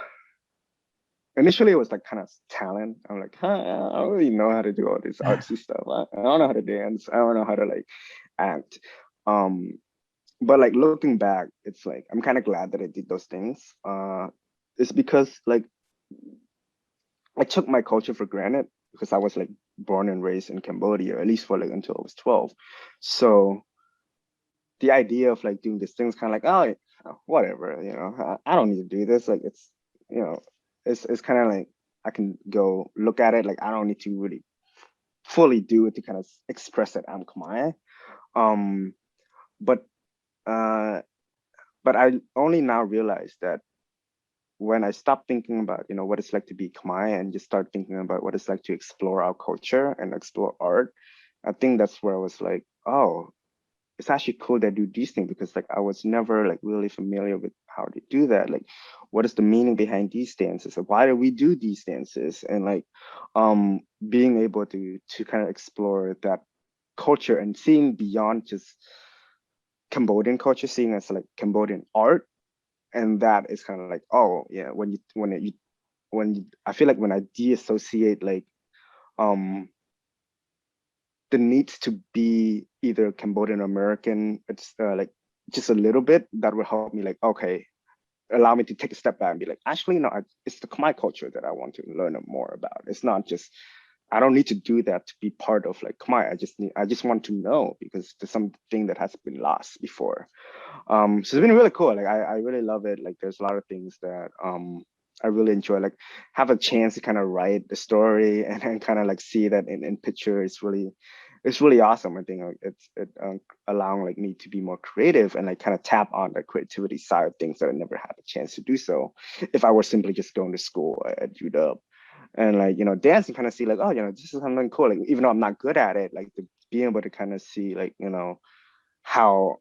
Initially it was like kind of talent. I'm like, huh, I don't really know how to do all this artsy stuff. I don't know how to dance. I don't know how to like act. Um, but like looking back, it's like I'm kind of glad that I did those things. It's because like I took my culture for granted because I was like born and raised in Cambodia, at least for like until I was 12. So the idea of like doing these things kind of like, oh, whatever, I don't need to do this. Like you know, it's kind of like I can go look at it. Like I don't need to really fully do it to kind of express that I'm Khmer. Um, but uh, but I only now realize that when I stop thinking about, what it's like to be Khmer and just start thinking about what it's like to explore our culture and explore art, I think that's where I was like, oh, it's actually cool that I do these things, because like I was never like really familiar with how to do that. Like, what is the meaning behind these dances? Like, why do we do these dances? And like, being able to kind of explore that culture and seeing beyond just Cambodian culture, seeing as like Cambodian art, and that is kind of like, oh yeah, I feel like when I deassociate like the needs to be either Cambodian or American, it's like just a little bit, that will help me like, okay, allow me to take a step back and be like, actually, no, it's the Khmer culture that I want to learn more about. It's not just, I don't need to do that to be part of like Khmer. I just want to know because there's something that has been lost before. So it's been really cool. Like I really love it. Like there's a lot of things that I really enjoy. Like have a chance to kind of write the story and then kind of like see that in picture. It's really awesome. I think it's allowing like me to be more creative and like kind of tap on the creativity side of things that I never had a chance to do so if I were simply just going to school at UW. And like, you know, dance and kind of see like, oh, you know, this is something cool. Like, even though I'm not good at it, like being able to kind of see like, you know, how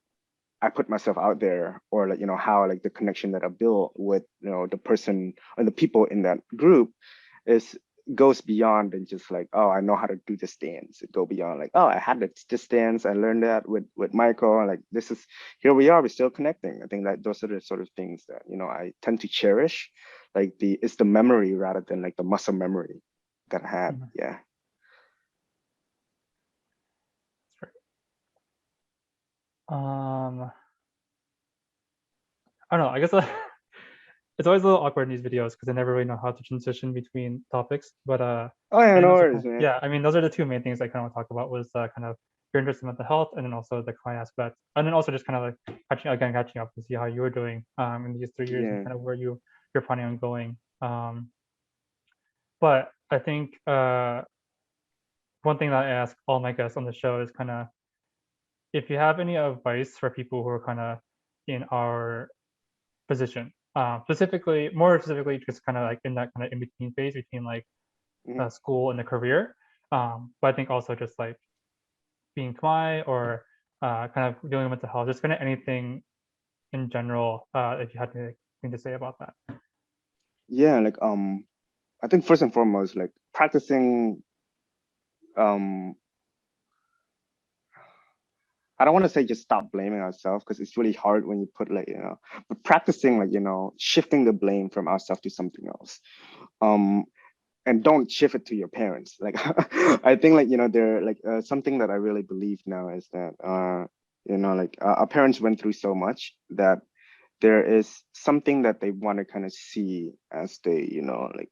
I put myself out there, or like, you know, how like the connection that I built with, you know, the person and the people in that group is goes beyond than just like, oh, I know how to do this dance. It go beyond like, oh, I had this dance. I learned that with Michael. Like this is, here we are, we're still connecting. I think that those are the sort of things that, you know, I tend to cherish. Like it's the memory rather than like the muscle memory that I had. Mhm. Yeah. I don't know. I guess it's always a little awkward in these videos because I never really know how to transition between topics. But Oh yeah, I think no those are worries, man. yeah. I mean, those are the two main things I kind of want to talk about was kind of your interest in mental health, and then also the client aspect, and then also just kind of like catching up to see how you were doing in these 3 years and Yeah. kind of where you're planning on going. But I think one thing that I ask all my guests on the show is kind of if you have any advice for people who are kind of in our position, more specifically, just kind of like in that kind of in between phase between like Mhm. school and the career. But I think also just like being Khmer or kind of dealing with mental health, just kind of anything in general, if you had anything to say about that. Yeah, like I think first and foremost, like practicing um I don't want to say just stop blaming ourselves because it's really hard when you put like, you know, but practicing like, you know, shifting the blame from ourselves to something else. Um, and don't shift it to your parents. Like, I think like, you know, they're like something that I really believe now is that, you know, like our parents went through so much that there is something that they want to kind of see as they, you know, like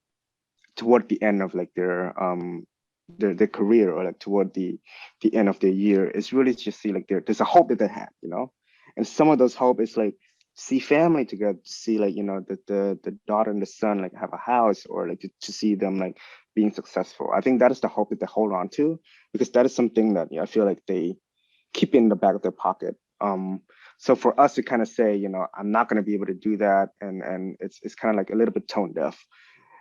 toward the end of like their career, or like toward the end of their year, is really just see like there's a hope that they have, you know. And some of those hope is like see family together, to see like, you know, the daughter and the son like have a house, or like to see them like being successful. I think that is the hope that they hold on to, because that is something that, you know, I feel like they keep in the back of their pocket. So for us to kind of say, you know, I'm not going to be able to do that, and it's kind of like a little bit tone deaf.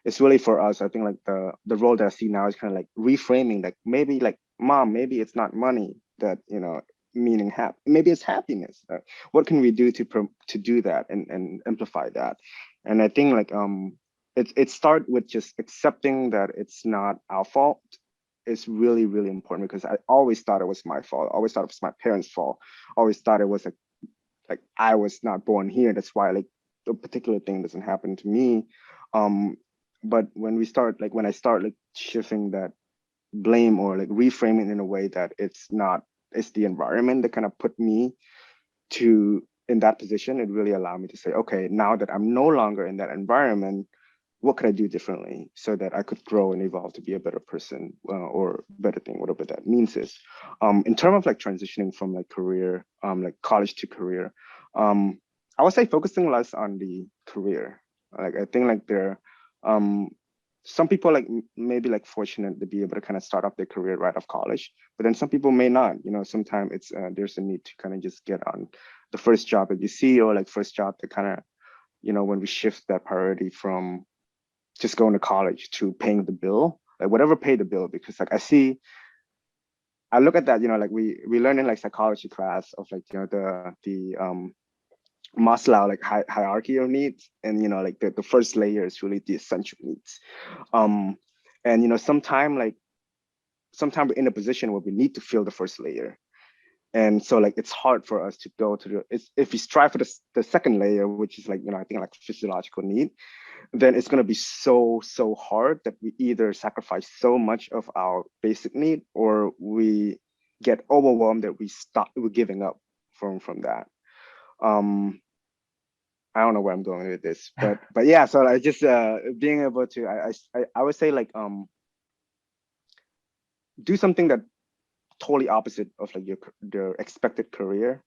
It's really for us. I think like the role that I see now is kind of like reframing, like maybe like, mom, maybe it's not money that, you know, meaning maybe it's happiness. What can we do to do that and amplify that? And I think like it start with just accepting that it's not our fault. Is really, really important, because I always thought it was my fault. I always thought it was my parents' fault. I always thought it was like I was not born here. That's why like a particular thing doesn't happen to me. Um, but when I start like shifting that blame, or like reframing in a way that it's the environment that kind of put me to in that position, it really allowed me to say, okay, now that I'm no longer in that environment, what could I do differently so that I could grow and evolve to be a better person, or better thing, whatever that means is. In terms of like transitioning from like career, like college to career, I would say focusing less on the career. Like I think like um, some people like maybe like fortunate to be able to kind of start off their career right off college, but then some people may not. You know, sometimes it's there's a need to kind of just get on the first job that you see, or like first job that kind of, you know, when we shift that priority from just going to college to paying the bill, like whatever pay the bill. Because like I look at that, you know, like we learn in like psychology class of like, you know, the Maslow like hierarchy of needs, and you know, like the first layer is really the essential needs. um and you know, sometimes we're in a position where we need to fill the first layer. And so like it's hard for us to go to if we strive for the second layer, which is like, you know, I think like physiological need, then it's going to be so hard that we either sacrifice so much of our basic need, or we get overwhelmed that we're giving up from that. um I don't know where I'm going with this, but yeah, so I just being able to I would say like do something that totally opposite of like your expected career.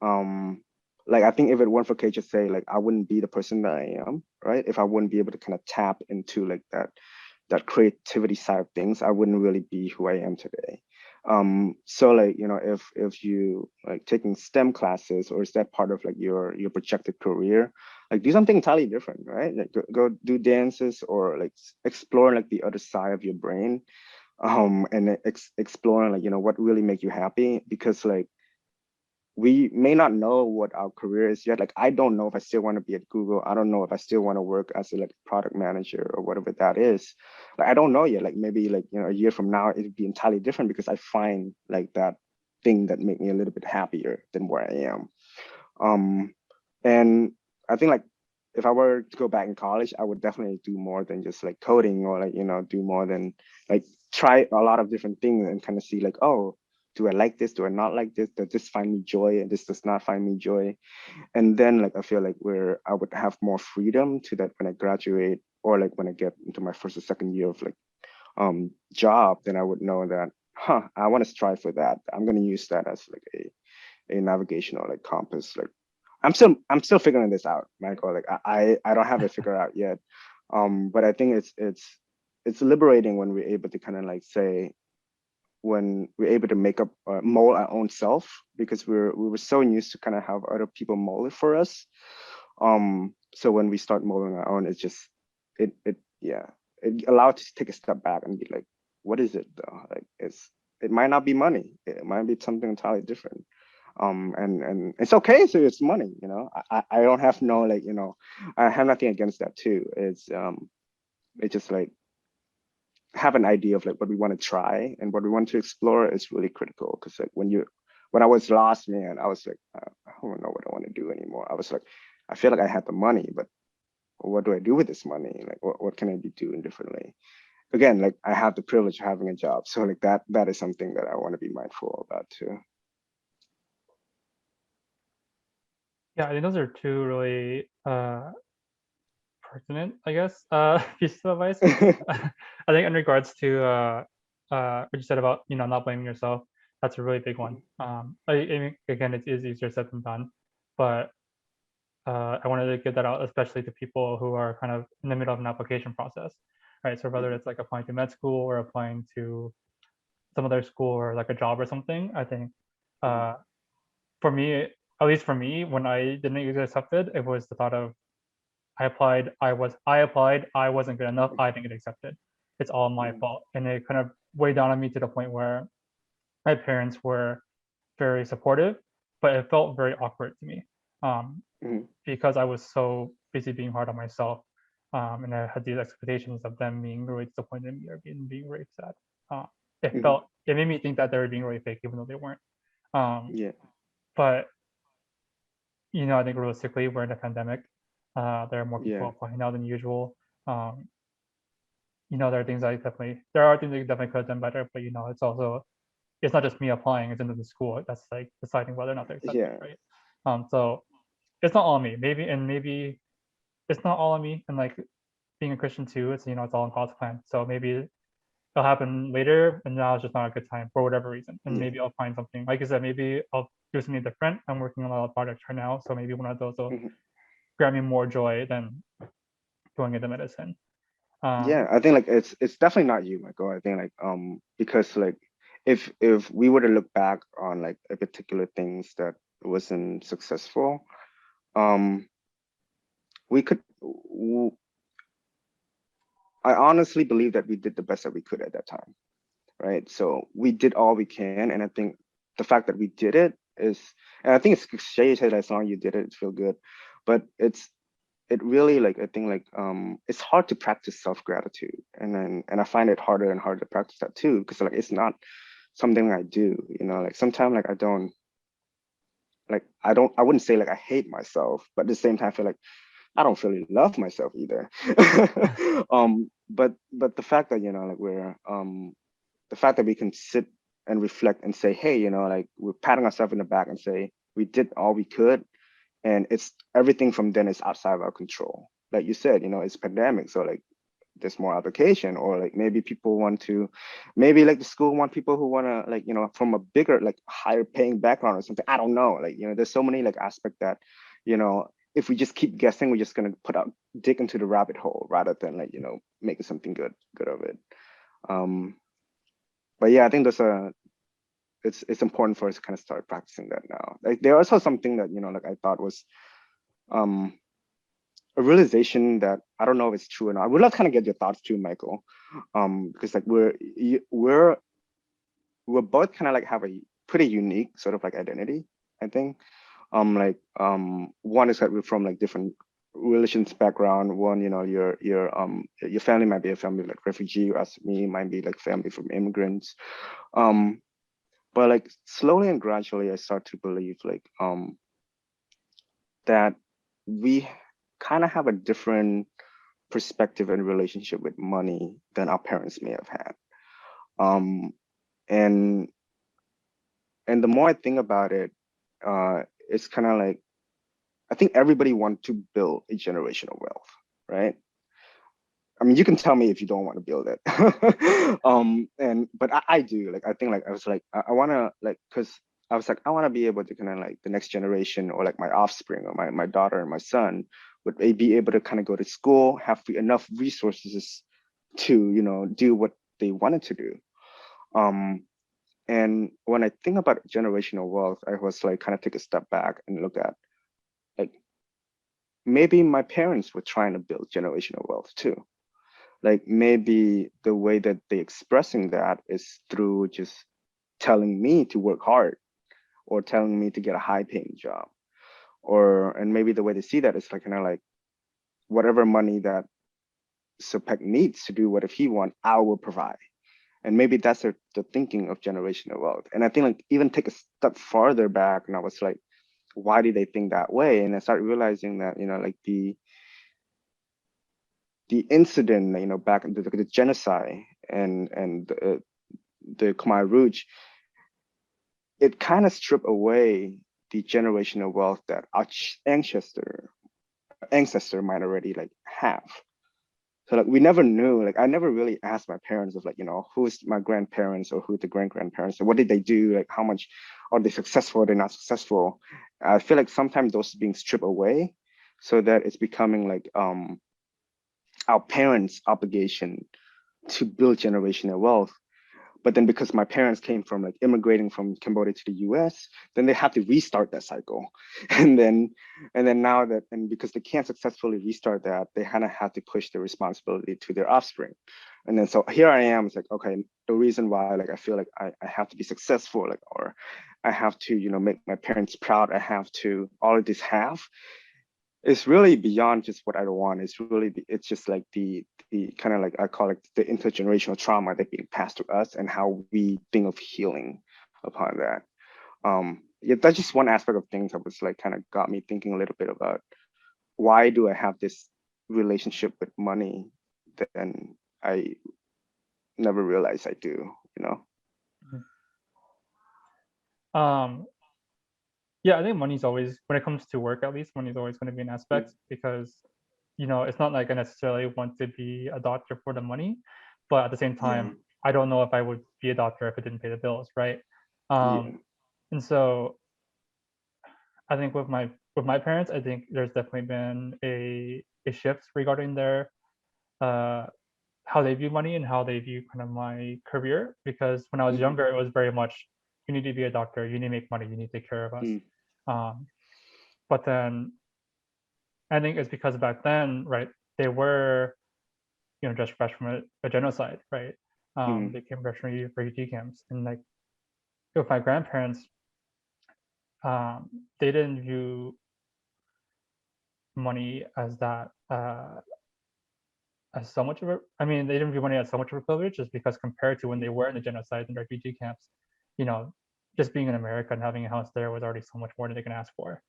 um like I think if it weren't for KHSA, like I wouldn't be the person that I am, right? If I wouldn't be able to kind of tap into like that creativity side of things, I wouldn't really be who I am today. So like, you know, if you like taking STEM classes, or is that part of like your projected career, like do something entirely different, right? Like go do dances, or like explore like the other side of your brain, and exploring like, you know, what really make you happy. Because like we may not know what our career is yet. Like I don't know if I still want to be at Google. I don't know if I still want to work as a like product manager or whatever that is. Like I don't know yet. Like maybe like, you know, a year from now it'd be entirely different, because I find like that thing that make me a little bit happier than where I am. Um, and I think like if I were to go back in college, I would definitely do more than just like coding, or like, you know, do more than like try a lot of different things and kind of see like, oh, do I like this? Do I not like this? Does this find me joy and this does not find me joy? And then like I feel like where I would have more freedom to that when I graduate, or like when I get into my first or second year of like job, then I would know that, I want to strive for that. I'm going to use that as like a navigational like compass. Like I'm still figuring this out, Michael. Like I don't have it figured out yet. But I think it's liberating when we're able to kind of like say, when we're able to make up mold our own self, because we were so used to kind of have other people mold it for us. So when we start molding our own, it's just it yeah, it allowed us to take a step back and be like, what is it though? Like it might not be money. It might be something entirely different. And it's okay, so it's money, you know. I don't have no like, you know, I have nothing against that too. It's just like have an idea of like what we want to try and what we want to explore is really critical. Because like when I was lost, man, I was like, I don't know what I want to do anymore. I was like, I feel like I had the money, but what do I do with this money? Like what can I be doing differently? Again, like I have the privilege of having a job, so like that is something that I want to be mindful about too. Yeah, I think those are two really pertinent, I guess, pieces of advice. I think in regards to what you said about, you know, not blaming yourself, that's a really big one. I mean, again, it is easier said than done, but I wanted to get that out, especially to people who are kind of in the middle of an application process, right? So whether it's like applying to med school or applying to some other school or like a job or something, I think uh, for me, at least for me, when I didn't get accepted, it was the thought of I applied, I wasn't good enough, I didn't get accepted. It's all my fault. And it kind of weighed down on me to the point where my parents were very supportive, but it felt very awkward to me um, because I was so busy being hard on myself. And I had these expectations of them being really disappointed in me or being really sad. Uh, it made me think that they were being really fake, even though they weren't. Um, Yeah, but you know, I think realistically, we're in a pandemic. There are more people yeah, applying now than usual. Um, you know, there are things that you definitely could have done better, but you know, it's not just me applying, it's into the school that's like deciding whether or not they're accepting, yeah, right? So it's not all on me. Maybe it's not all on me. And like being a Christian too, it's, you know, it's all in God's plan. So maybe it'll happen later, and now it's just not a good time for whatever reason. And yeah. maybe I'll find something. Like I said, maybe I'll do something different. I'm working on a lot of projects right now, so maybe one of those will grant me more joy than going into medicine. Yeah, Um, I think like it's definitely not you, Michael. I think like because like if we were to look back on like a particular things that wasn't successful, um we could I honestly believe that we did the best that we could at that time, right? So we did all we can, and I think the fact that we did it is, and I think it's cliche to say that as long as you did it, it's feel good, but it really like I think like it's hard to practice self-gratitude, and I find it harder and harder to practice that too, because like it's not something I do, you know. Like sometimes like I wouldn't say like I hate myself, but at the same time I feel like I don't really love myself either. But the fact that, you know, like the fact that we can sit and reflect and say, hey, like we're patting ourselves in the back and say we did all we could, and it's everything from then is outside of our control. Like you said, it's pandemic, so like there's more application, or like maybe people want to, maybe like the school want people who want to like from a bigger like higher paying background or something. I don't know, like there's so many like aspect that if we just keep guessing, we're just going to dig into the rabbit hole rather than like making something good of it. But yeah, I think it's important for us to kind of start practicing that now. Like there also something that like I thought was um a realization that I don't know if it's true or not. I would love to kind of get your thoughts too, Michael, because like we're both kind of like have a pretty unique sort of like identity, I think. One is that we're from like different religions background. One, your family might be a family like refugee, as me might be like family from immigrants. But like slowly and gradually, I start to believe like that we kind of have a different perspective and relationship with money than our parents may have had. Um, and the more I think about it, it's kind of like I think everybody wants to build a generational wealth, right? I mean, you can tell me if you don't want to build it. But I do. Like I think like I was like I want to like because I was like I want to be able to kind of like the next generation or like my offspring or my daughter and my son would they be able to kind of go to school, have enough resources to do what they wanted to do. And when I think about generational wealth, I was like kind of take a step back and look at like maybe my parents were trying to build generational wealth too. Like maybe the way that they expressing that is through just telling me to work hard or telling me to get a high paying job. And maybe the way they see that is like kind of like whatever money that Sopheak needs to do what if he want, I will provide. And maybe that's the thinking of generational wealth. And I think like even take a step farther back, and I was like, why do they think that way? And I started realizing that like the incident back in the genocide and the Khmer Rouge, it kind of stripped away the generational wealth that our ancestor might already like have. So like we never knew, like I never really asked my parents of like, who's my grandparents or who the great-grandparents, and what did they do? Like how much are they successful, are they not successful? I feel like sometimes those are being stripped away so that it's becoming like our parents' obligation to build generational wealth. But then because my parents came from like immigrating from Cambodia to the US, then they have to restart that cycle. And then now that, and because they can't successfully restart that, they kind of have to push the responsibility to their offspring. And then so here I am, it's like, okay, the reason why like I feel like I have to be successful, like, or I have to, make my parents proud, I have to all of this have, it's really beyond just what I want. It's really, it's just like the kind of like, I call it the intergenerational trauma that being passed to us and how we think of healing upon that. Yeah, that's just one aspect of things that was like kind of got me thinking a little bit about why do I have this relationship with money that I never realized I do. Um, yeah, I think money's always, when it comes to work at least, money's always going to be an aspect because, it's not like I necessarily want to be a doctor for the money, but at the same Yeah, time, I don't know if I would be a doctor if it didn't pay the bills, right? yeah. And so I think with my parents, I think there's definitely been a shift regarding their uh, how they view money and how they view kind of my career. Because when I was Mm, younger, it was very much you need to be a doctor, you need to make money, you need to take care of us. mm, Um, but then I think it's because back then, right, they were just fresh from a genocide, right? mm, They came fresh from refugee camps, and like with my grandparents, they didn't view money as that as so much of a, I mean, they didn't view money as so much of a privilege just because compared to when they mm, were in the genocide and refugee camps, you know, just being in America and having a house there was already so much more than they can ask for.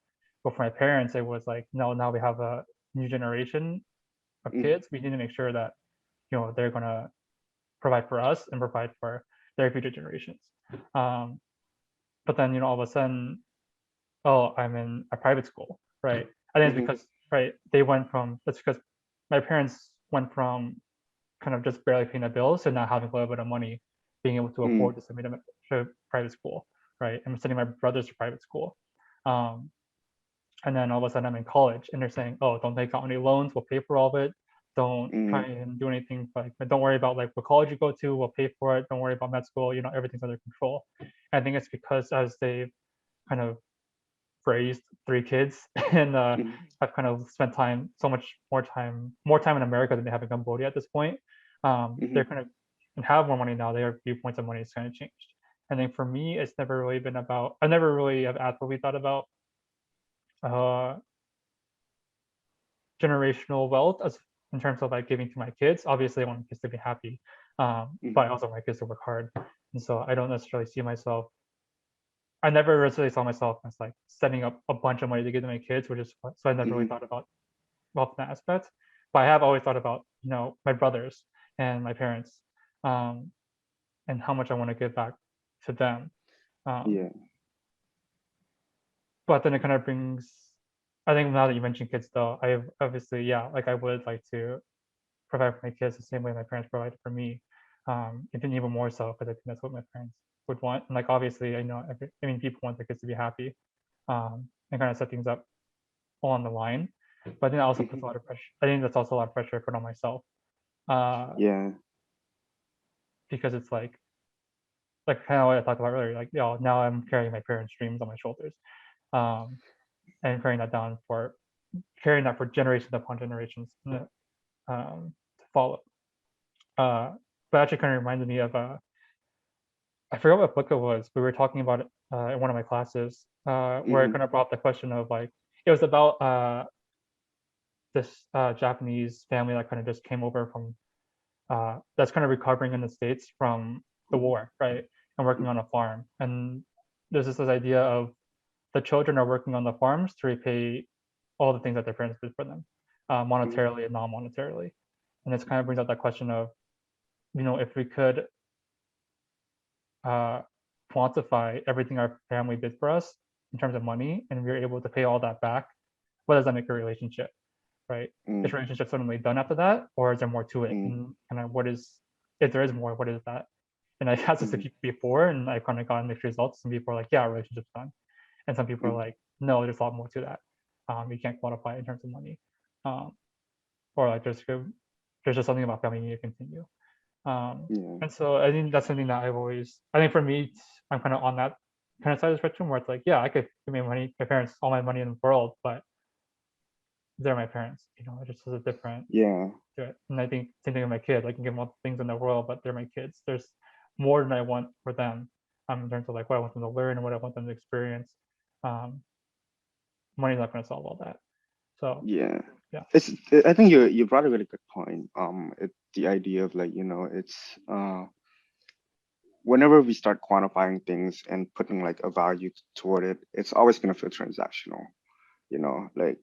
But for my parents, it was like, no, now we have a new generation of mm, kids. We need to make sure that, they're gonna provide for us and provide for their future generations. But then, you know, all of a sudden, oh, I'm in a private school, right? I think it's because, right, they went from, that's because my parents went from kind of just barely paying the bills to now having a little bit of money, being able to afford to send me to private school, right? I'm sending my brothers to private school. And then all of a sudden I'm in college and they're saying, oh, don't take out any loans, we'll pay for all of it. Don't try and do anything, like, don't worry about like what college you go to, we'll pay for it. Don't worry about med school, you know, everything's under control. And I think it's because as they've kind of raised 3 kids and I've kind of spent more time in America than they have in Cambodia at this point. They're kind of and have more money now. Their viewpoints of money has kind of changed. I think for me, it's never really been about. I never really have actively thought about generational wealth as in terms of like giving to my kids. Obviously, I want my kids to be happy, but I also want my kids to work hard. And so I don't necessarily see myself. I never necessarily saw myself as like setting up a bunch of money to give to my kids, which is so I never really thought about wealth in that aspect. But I have always thought about, you know, my brothers and my parents, and how much I want to give back to them. But then it kind of brings, I think now that you mentioned kids though, I obviously, yeah, like I would like to provide for my kids the same way my parents provided for me. Even more so because I think that's what my parents would want. And like obviously, I know people want their kids to be happy, and kind of set things up on the line. But I think that also puts a lot of pressure. I think that's also a lot of pressure I put on myself. Because it's like kind of what I talked about earlier. Like, you know, now I'm carrying my parents' dreams on my shoulders, and carrying that for generations upon generations to follow. But actually kind of reminded me of I forgot what book it was. We were talking about it in one of my classes, where I kind of brought up the question of like, it was about this Japanese family that kind of just came over from that's kind of recovering in the States from the war, right? And working on a farm. And there's this idea of the children are working on the farms to repay all the things that their parents did for them, monetarily and non-monetarily. And this kind of brings up that question of, you know, if we could quantify everything our family did for us in terms of money, and we were able to pay all that back, what does that make a relationship, right? Is relationship suddenly done after that, or is there more to it? And kind of if there is more, what is that? And I asked this to people before, and I kind of got mixed results. Some people are like, yeah, our relationship's done. And some people are like, no, there's a lot more to that. You can't quantify it in terms of money. Or like there's just something about family you need to continue. And so I think that's something that I think for me, I'm kind of on that kind of side of the spectrum where it's like, yeah, I could give my parents, all my money in the world, but they're my parents, you know, it just has a different to it. And I think same thing with my kid, I can give them all the things in the world, but they're my kids. There's more than I want for them, in terms of like what I want them to learn and what I want them to experience. Money's not going to solve all that. So yeah. I think you brought a really good point. The idea of like, you know, it's whenever we start quantifying things and putting like a value toward it, it's always going to feel transactional, you know, like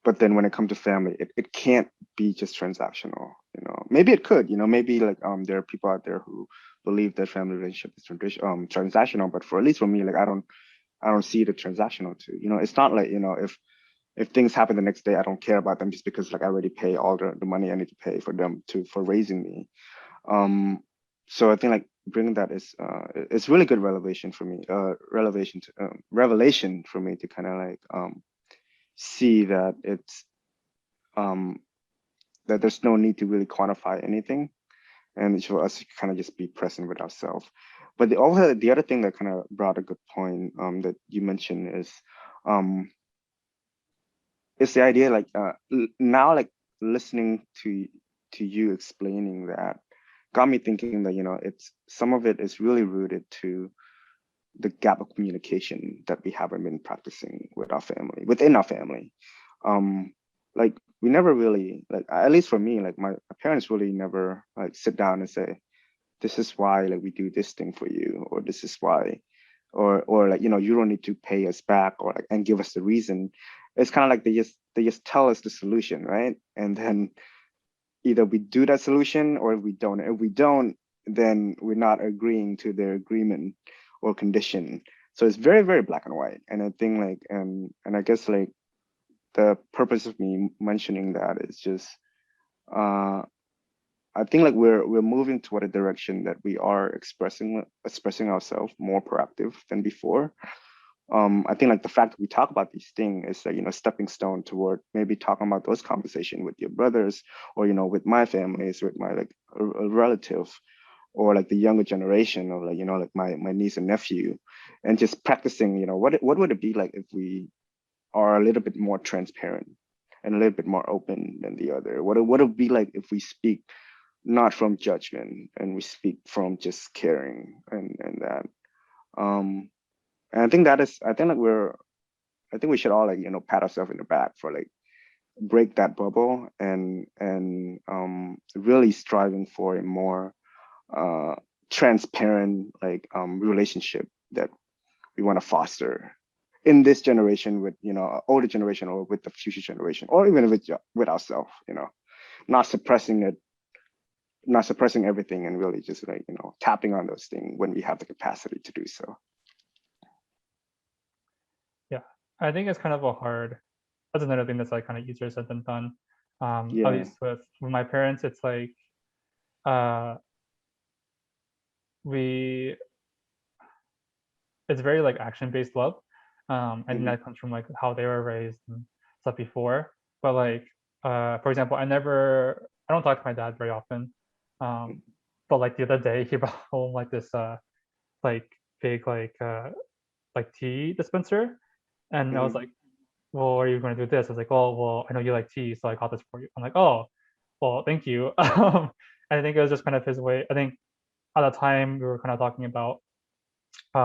but then when it comes to family, it can't be just transactional, you know. Maybe it could, you know, maybe like there are people out there who believe that family relationship is transactional, but for at least for me, like I don't see the transactional too. You know, it's not like, you know, if things happen the next day, I don't care about them just because like I already pay all the money I need to pay for them for raising me. So I think like bringing that is it's really good revelation for me, revelation for me to kind of like see that it's that there's no need to really quantify anything, and for us to kind of just be present with ourselves. But also the other thing that kind of brought a good point that you mentioned is it's the idea like now like listening to you explaining that got me thinking that, you know, it's some of it is really rooted to the gap of communication that we haven't been practicing with our family, within our family. Like we never really, like at least for me, like my parents really never like sit down and say, this is why like we do this thing for you, or this is why, or like, you know, you don't need to pay us back, or like, and give us the reason. It's kind of like they just tell us the solution, right? And then either we do that solution or we don't. If we don't, then we're not agreeing to their agreement or condition. So it's very, very black and white. And I think like, and I guess like the purpose of me mentioning that is just, I think like we're moving toward a direction that we are expressing ourselves more proactive than before. I think like the fact that we talk about these things is like, stepping stone toward maybe talking about those conversations with your brothers, or with my families, with my like a relative, or like the younger generation of like like my niece and nephew, and just practicing what would it be like if we are a little bit more transparent and a little bit more open than the other. What would it be like if we speak not from judgment and we speak from just caring, and that. And I think I think we should all like pat ourselves in the back for like break that bubble, and really striving for a more transparent like relationship that we want to foster in this generation with older generation, or with the future generation, or even with ourselves, not suppressing it, not suppressing everything, and really just like tapping on those things when we have the capacity to do so. Yeah, I think it's kind of a hard, that's another thing that's like kind of easier said than done. At Yeah. least with my parents, it's like it's very like action-based love. I think that comes from like how they were raised and stuff before. But like for example, I don't talk to my dad very often. But like the other day he brought home like this like big like tea dispenser, and I was like, well, are you going to do this? I was like, oh, well, I know you like tea, so I got this for you. I'm like, oh, well, thank you. I think it was just kind of his way. I think at the time we were kind of talking about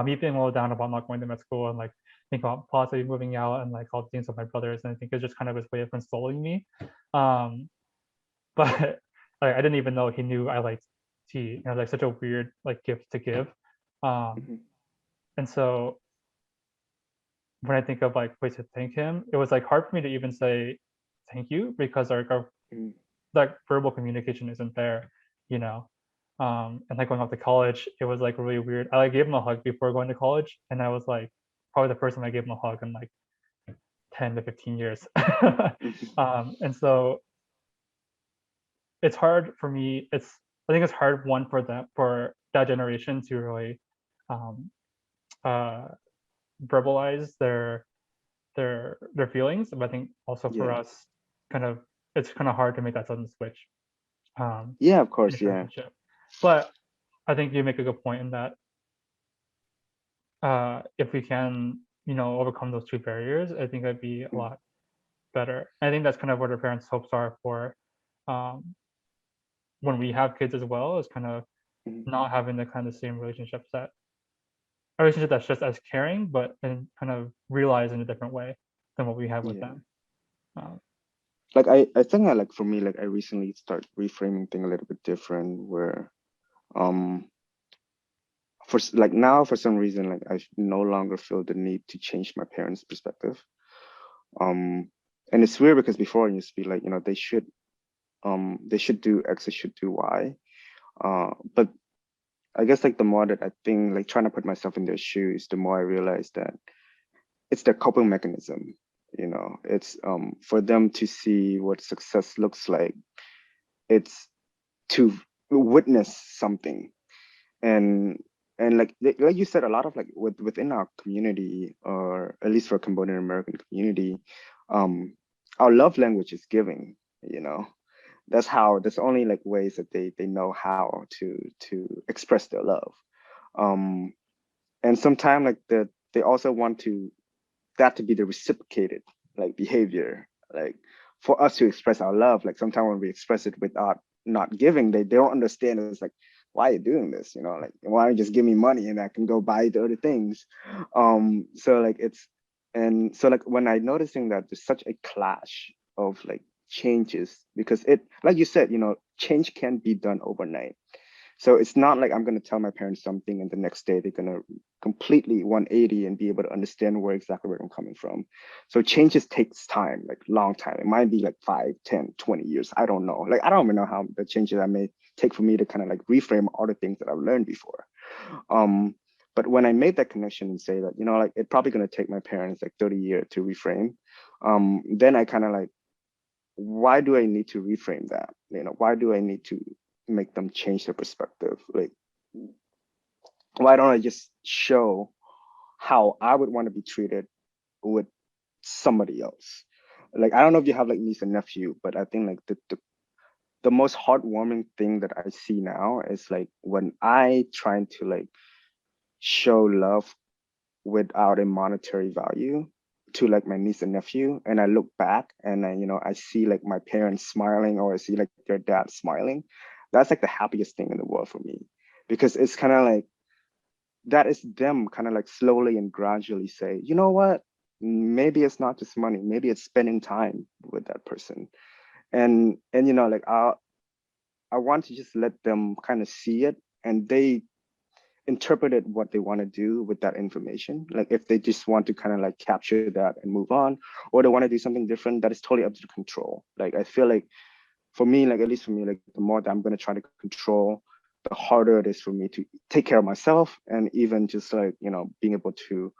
me being a little down about not going to med school, and like think about possibly moving out, and like all the things with my brothers. And I think it's just kind of his way of consoling me. But like, I didn't even know he knew I liked tea. And it was like such a weird like gift to give. And so when I think of like ways to thank him, it was like hard for me to even say thank you, because our like verbal communication isn't there, you know. And like going off to college, it was like really weird. I like gave him a hug before going to college, and I was like probably the first time I gave him a hug in like 10 to 15 years. And so it's hard for me. I think it's hard, one, for that generation to really uh, verbalize their feelings. But I think also for us, it's kind of hard to make that sudden switch. Yeah, of in course. a Yeah. relationship. But I think you make a good point in that if we can, overcome those two barriers, I think that'd be a lot better. I think that's kind of what our parents' hopes are for when we have kids as well, is kind of not having the kind of same relationship that's just as caring, but in kind of realized in a different way than what we have with them. Like I think for me, like I recently start reframing things a little bit different, where for like now, for some reason, like I no longer feel the need to change my parents' perspective. And it's weird because before it used to be like, they should do X, they should do Y. But I guess like the more that I think, like trying to put myself in their shoes, the more I realize that it's their coping mechanism. It's for them to see what success looks like. It's to witness something, and like you said, a lot of like within our community, or at least for Cambodian American community, our love language is giving. That's only like ways that they know how to express their love. And sometimes like they also want that to be the reciprocated like behavior, like for us to express our love. Like sometimes when we express it without not giving, they don't understand. It's like, why are you doing this? Like, why don't you just give me money and I can go buy the other things? So like and so like when I noticing that there's such a clash of like changes, because it, like you said, change can be done overnight. So it's not like I'm going to tell my parents something and the next day they're going to completely 180 and be able to understand exactly where I'm coming from. So changes takes time, like long time. It might be like 5, 10, 20 years. I don't know. Like, I don't even know how the changes I made take for me to kind of like reframe all the things that I've learned before. But when I made that connection and say that, you know, like it's probably going to take my parents like 30 years to reframe, then I kind of like, why do I need to reframe that? You know, why do I need to make them change their perspective? Like, why don't I just show how I would want to be treated with somebody else? Like, I don't know if you have like niece and nephew, but I think like the most heartwarming thing that I see now is like when I try to like show love without a monetary value to like my niece and nephew, and I look back and I, you know, I see like my parents smiling or I see like their dad smiling. That's like the happiest thing in the world for me, because it's kind of like that is them kind of like slowly and gradually say, you know what, maybe it's not just money, maybe it's spending time with that person. And you know, like I want to just let them kind of see it, and they interpreted what they want to do with that information. Like if they just want to kind of like capture that and move on, or they want to do something different, that is totally up to the control. Like I feel like for me, like at least for me, like the more that I'm going to try to control, the harder it is for me to take care of myself, and even just like, you know, being able to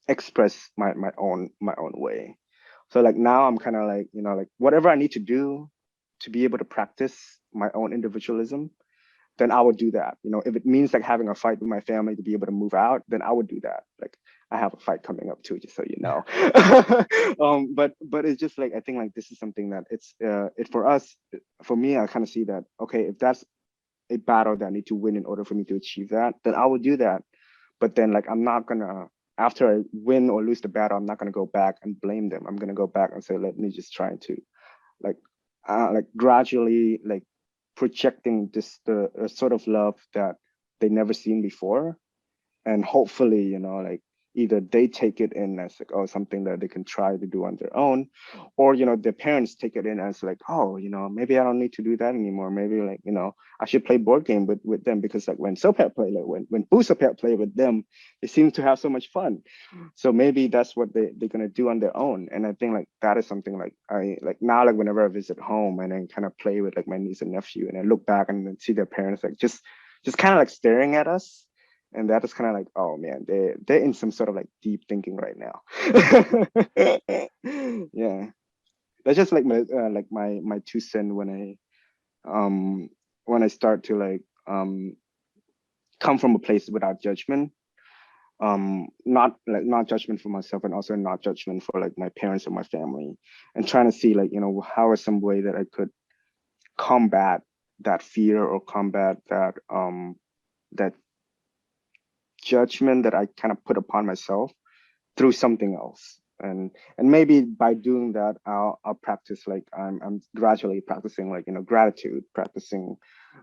express my own way. So like now I'm kind of like, you know, like whatever I need to do to be able to practice my own individualism, then I would do that. You know, if it means like having a fight with my family to be able to move out, then I would do that. Like I have a fight coming up too, just so you know. But it's just like I think like this is something that it for us, for me, I kind of see that okay, if that's a battle that I need to win in order for me to achieve that, then I will do that. But then like I'm not gonna, after I win or lose the battle, I'm not gonna go back and blame them. I'm gonna go back and say, let me just try to like like gradually like projecting this the sort of love that they never seen before, and hopefully, you know, like either they take it in as like, oh, something that they can try to do on their own, or you know, their parents take it in as like, oh, you know, maybe I don't need to do that anymore, maybe like, you know, I should play board game with them, because like when Sopheak play, like when Boo Sopheak play with them, they seem to have so much fun. So maybe that's what they're gonna do on their own. And I think like that is something like I like now, like whenever I visit home and then kind of play with like my niece and nephew, and I look back and then see their parents like just kind of like staring at us, and that is kind of like, oh man, they're in some sort of like deep thinking right now. Yeah, that's just like my 2 cents when I start to like come from a place without judgment, not judgment for myself, and also not judgment for like my parents or my family, and trying to see like, you know, how is some way that I could combat that fear or combat that judgment that I kind of put upon myself through something else. And maybe by doing that, I'll practice like I'm gradually practicing like, you know, gratitude, practicing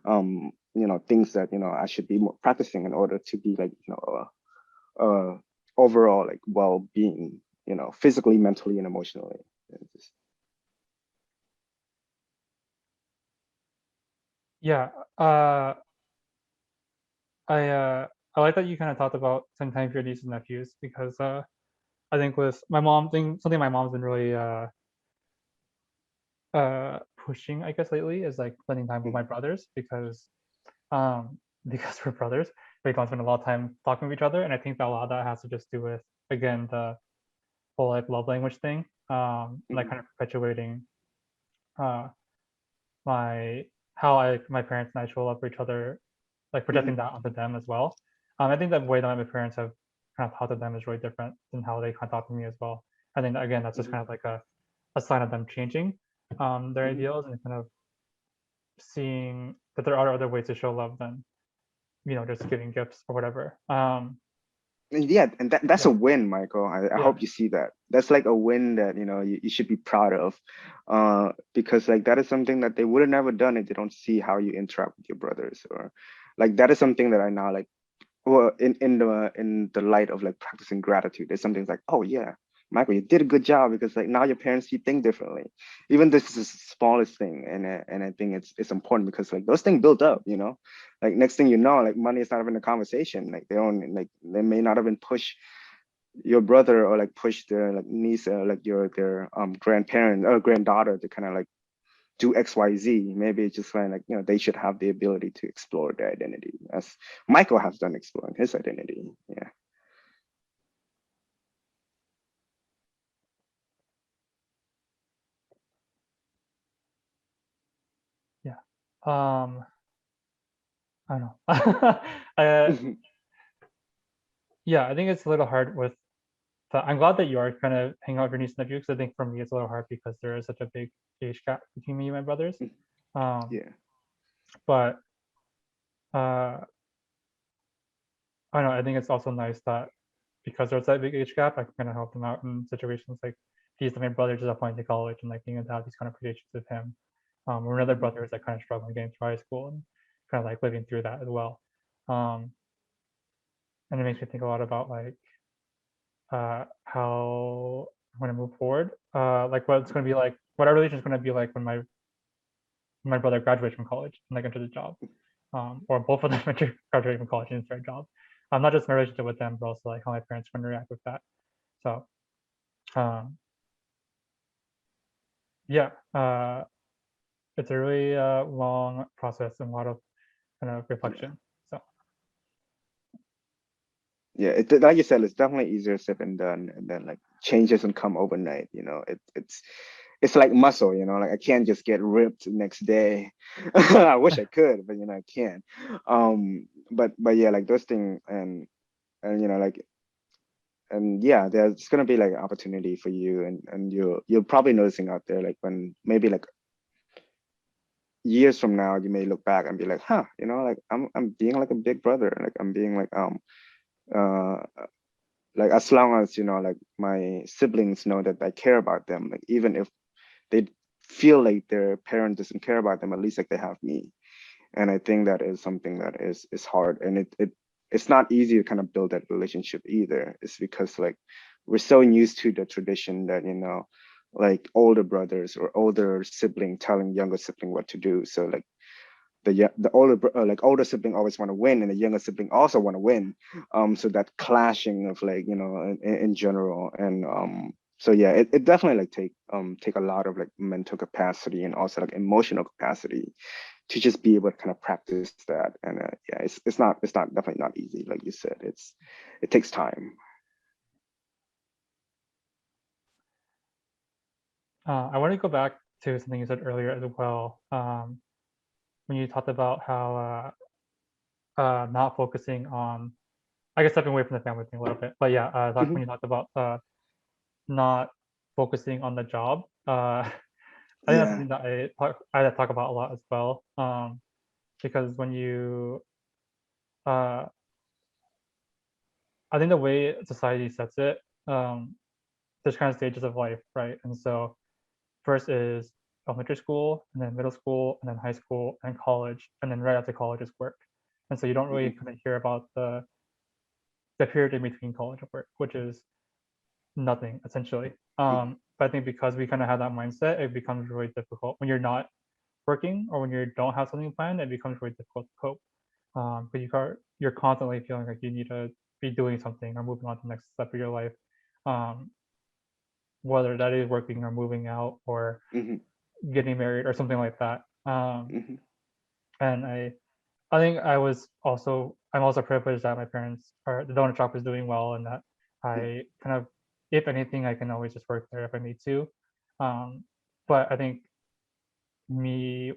you know, things that, you know, I should be more practicing in order to be like, you know, overall like well-being, you know, physically, mentally, and emotionally. Yeah. Uh, I like that you kind of talked about spending time with your nieces and nephews, because I think with my mom thing, something my mom's been really pushing, I guess, lately, is like spending time with my brothers, um because we're brothers, we don't spend a lot of time talking with each other. And I think that a lot of that has to just do with, again, the whole like love language thing, like kind of perpetuating uh my how I my parents and I show love for each other, like projecting that onto them as well. I think the way that my parents have kind of talked to them is really different than how they kind of talk to me as well. I think that, again, that's just kind of like a sign of them changing their ideals, and kind of seeing that there are other ways to show love than, you know, just giving gifts or whatever. And yeah, and that's a Yeah, win, Michael. I yeah, hope you see that. That's like a win that, you know, you should be proud of. Because like that is something that they would have never done if they don't see how you interact with your brothers. Or like that is something that I now like, well, in the light of like practicing gratitude, there's something like, oh yeah, Michael, you did a good job, because like now your parents see think differently. Even this is the smallest thing, and I think it's important, because like those things build up, you know. Like next thing you know, like money is not even a conversation. Like they don't, like they may not even push your brother, or like push their like niece or like their grandparent or granddaughter to kind of like do XYZ. Maybe it's just like, you know, they should have the ability to explore their identity, as Michael has done exploring his identity. Yeah. Yeah. I don't know. Yeah, I think it's a little hard with I'm glad that you are kind of hanging out with your niece and nephew, because I think for me it's a little hard because there is such a big age gap between me and my brothers. Yeah. But I don't know, I think it's also nice that because there's that big age gap, I can kind of help them out in situations like he's my brother just applying to college and like being able to have these conversations with him. Or another brother is like kind of struggling getting through high school and kind of like living through that as well. And it makes me think a lot about like how I'm going to move forward, like what it's going to be like, what our relation is going to be like when my brother graduates from college and like enters a job, or both of them graduate from college and start a job. Not just my relationship with them, but also like how my parents are going to react with that. So, yeah, it's a really long process and a lot of kind of Yeah. reflection. So, Yeah, like you said, it's definitely easier said than done, and then like change doesn't come overnight. You know, it's like muscle. You know, like I can't just get ripped the next day. I wish I could, but you know I can't. But yeah, like those things, and you know like, and yeah, there's gonna be like an opportunity for you, and you're probably noticing out there like when maybe like years from now you may look back and be like, huh, you know, like I'm being like a big brother, like I'm being uh like as long as, you know, like my siblings know that I care about them, like even if they feel like their parent doesn't care about them, at least like they have me. And I think that is something that is hard, and it's not easy to kind of build that relationship either. It's because like we're so used to the tradition that, you know, like older brothers or older sibling telling younger sibling what to do. So like the older sibling always want to win, and the younger sibling also want to win. So that clashing of like, you know, in general, and so yeah, it definitely like take a lot of like mental capacity and also like emotional capacity to just be able to kind of practice that. And yeah, it's not definitely not easy, like you said. It takes time. I want to go back to something you said earlier as well, when you talked about how not focusing on, I guess stepping away from the family thing a little bit, but yeah, when you talked about not focusing on the job, I think that's Yeah. something that I talk about a lot as well, because when you, uh, I think the way society sets it, there's kind of stages of life, right? And so first is elementary school, and then middle school, and then high school, and college, and then right after college is work. And so you don't really Hmm. kind of hear about the period in between college and work, which is nothing essentially. But I think because we kind of have that mindset, it becomes really difficult when you're not working or when you don't have something planned. It becomes really difficult to cope. But you're constantly feeling like you need to be doing something or moving on to the next step of your life, um, whether that is working or moving out or Hmm. getting married or something like that. Hmm. And I think I'm also privileged that my parents are the donut shop is doing well, and that I kind of, if anything, I can always just work there if I need to. Um, but I think me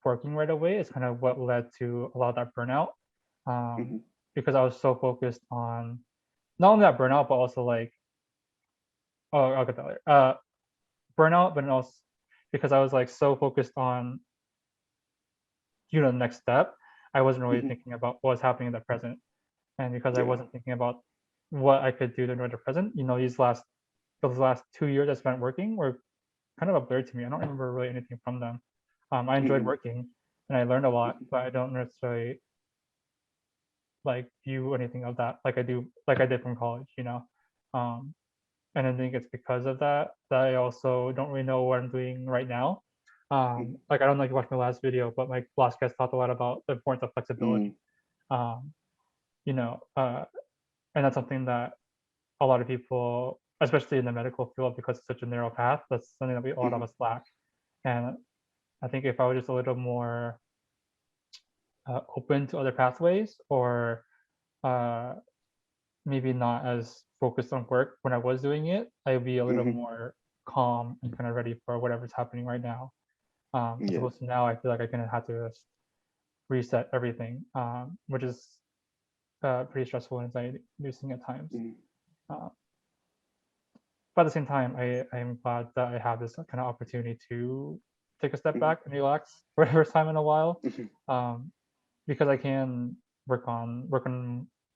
working right away is kind of what led to a lot of that burnout, um, Hmm. because I was so focused on not only that burnout, but also like, oh, I'll get that later. Burnout, but also because I was like so focused on, the next step, I wasn't really Hmm. thinking about what was happening in the present. And because I Yeah. wasn't thinking about what I could do to enjoy the present, those last 2 years I spent working were kind of a blur to me. I don't remember really anything from them. I enjoyed Hmm. working and I learned a lot, but I don't necessarily like view anything of that like I did from college. Um, and I think it's because of that I also don't really know what I'm doing right now. Like I don't know if you watched my last video, but my last guest talked a lot about the importance of flexibility. Hmm. Um, you know, and that's something that a lot of people, especially in the medical field, because it's such a narrow path, that's something that a lot of Hmm. us lack. And I think if I was just a little more open to other pathways, or maybe not as focused on work when I was doing it, I'd be a little Hmm. more calm and kind of ready for whatever's happening right now. As Yeah. opposed to now, I feel like I'm gonna have to just reset everything, which is pretty stressful and anxiety inducing at times. Hmm. Uh, but at the same time, I'm glad that I have this kind of opportunity to take a step Hmm. back and relax for the first time in a while, Hmm. um, because I can work on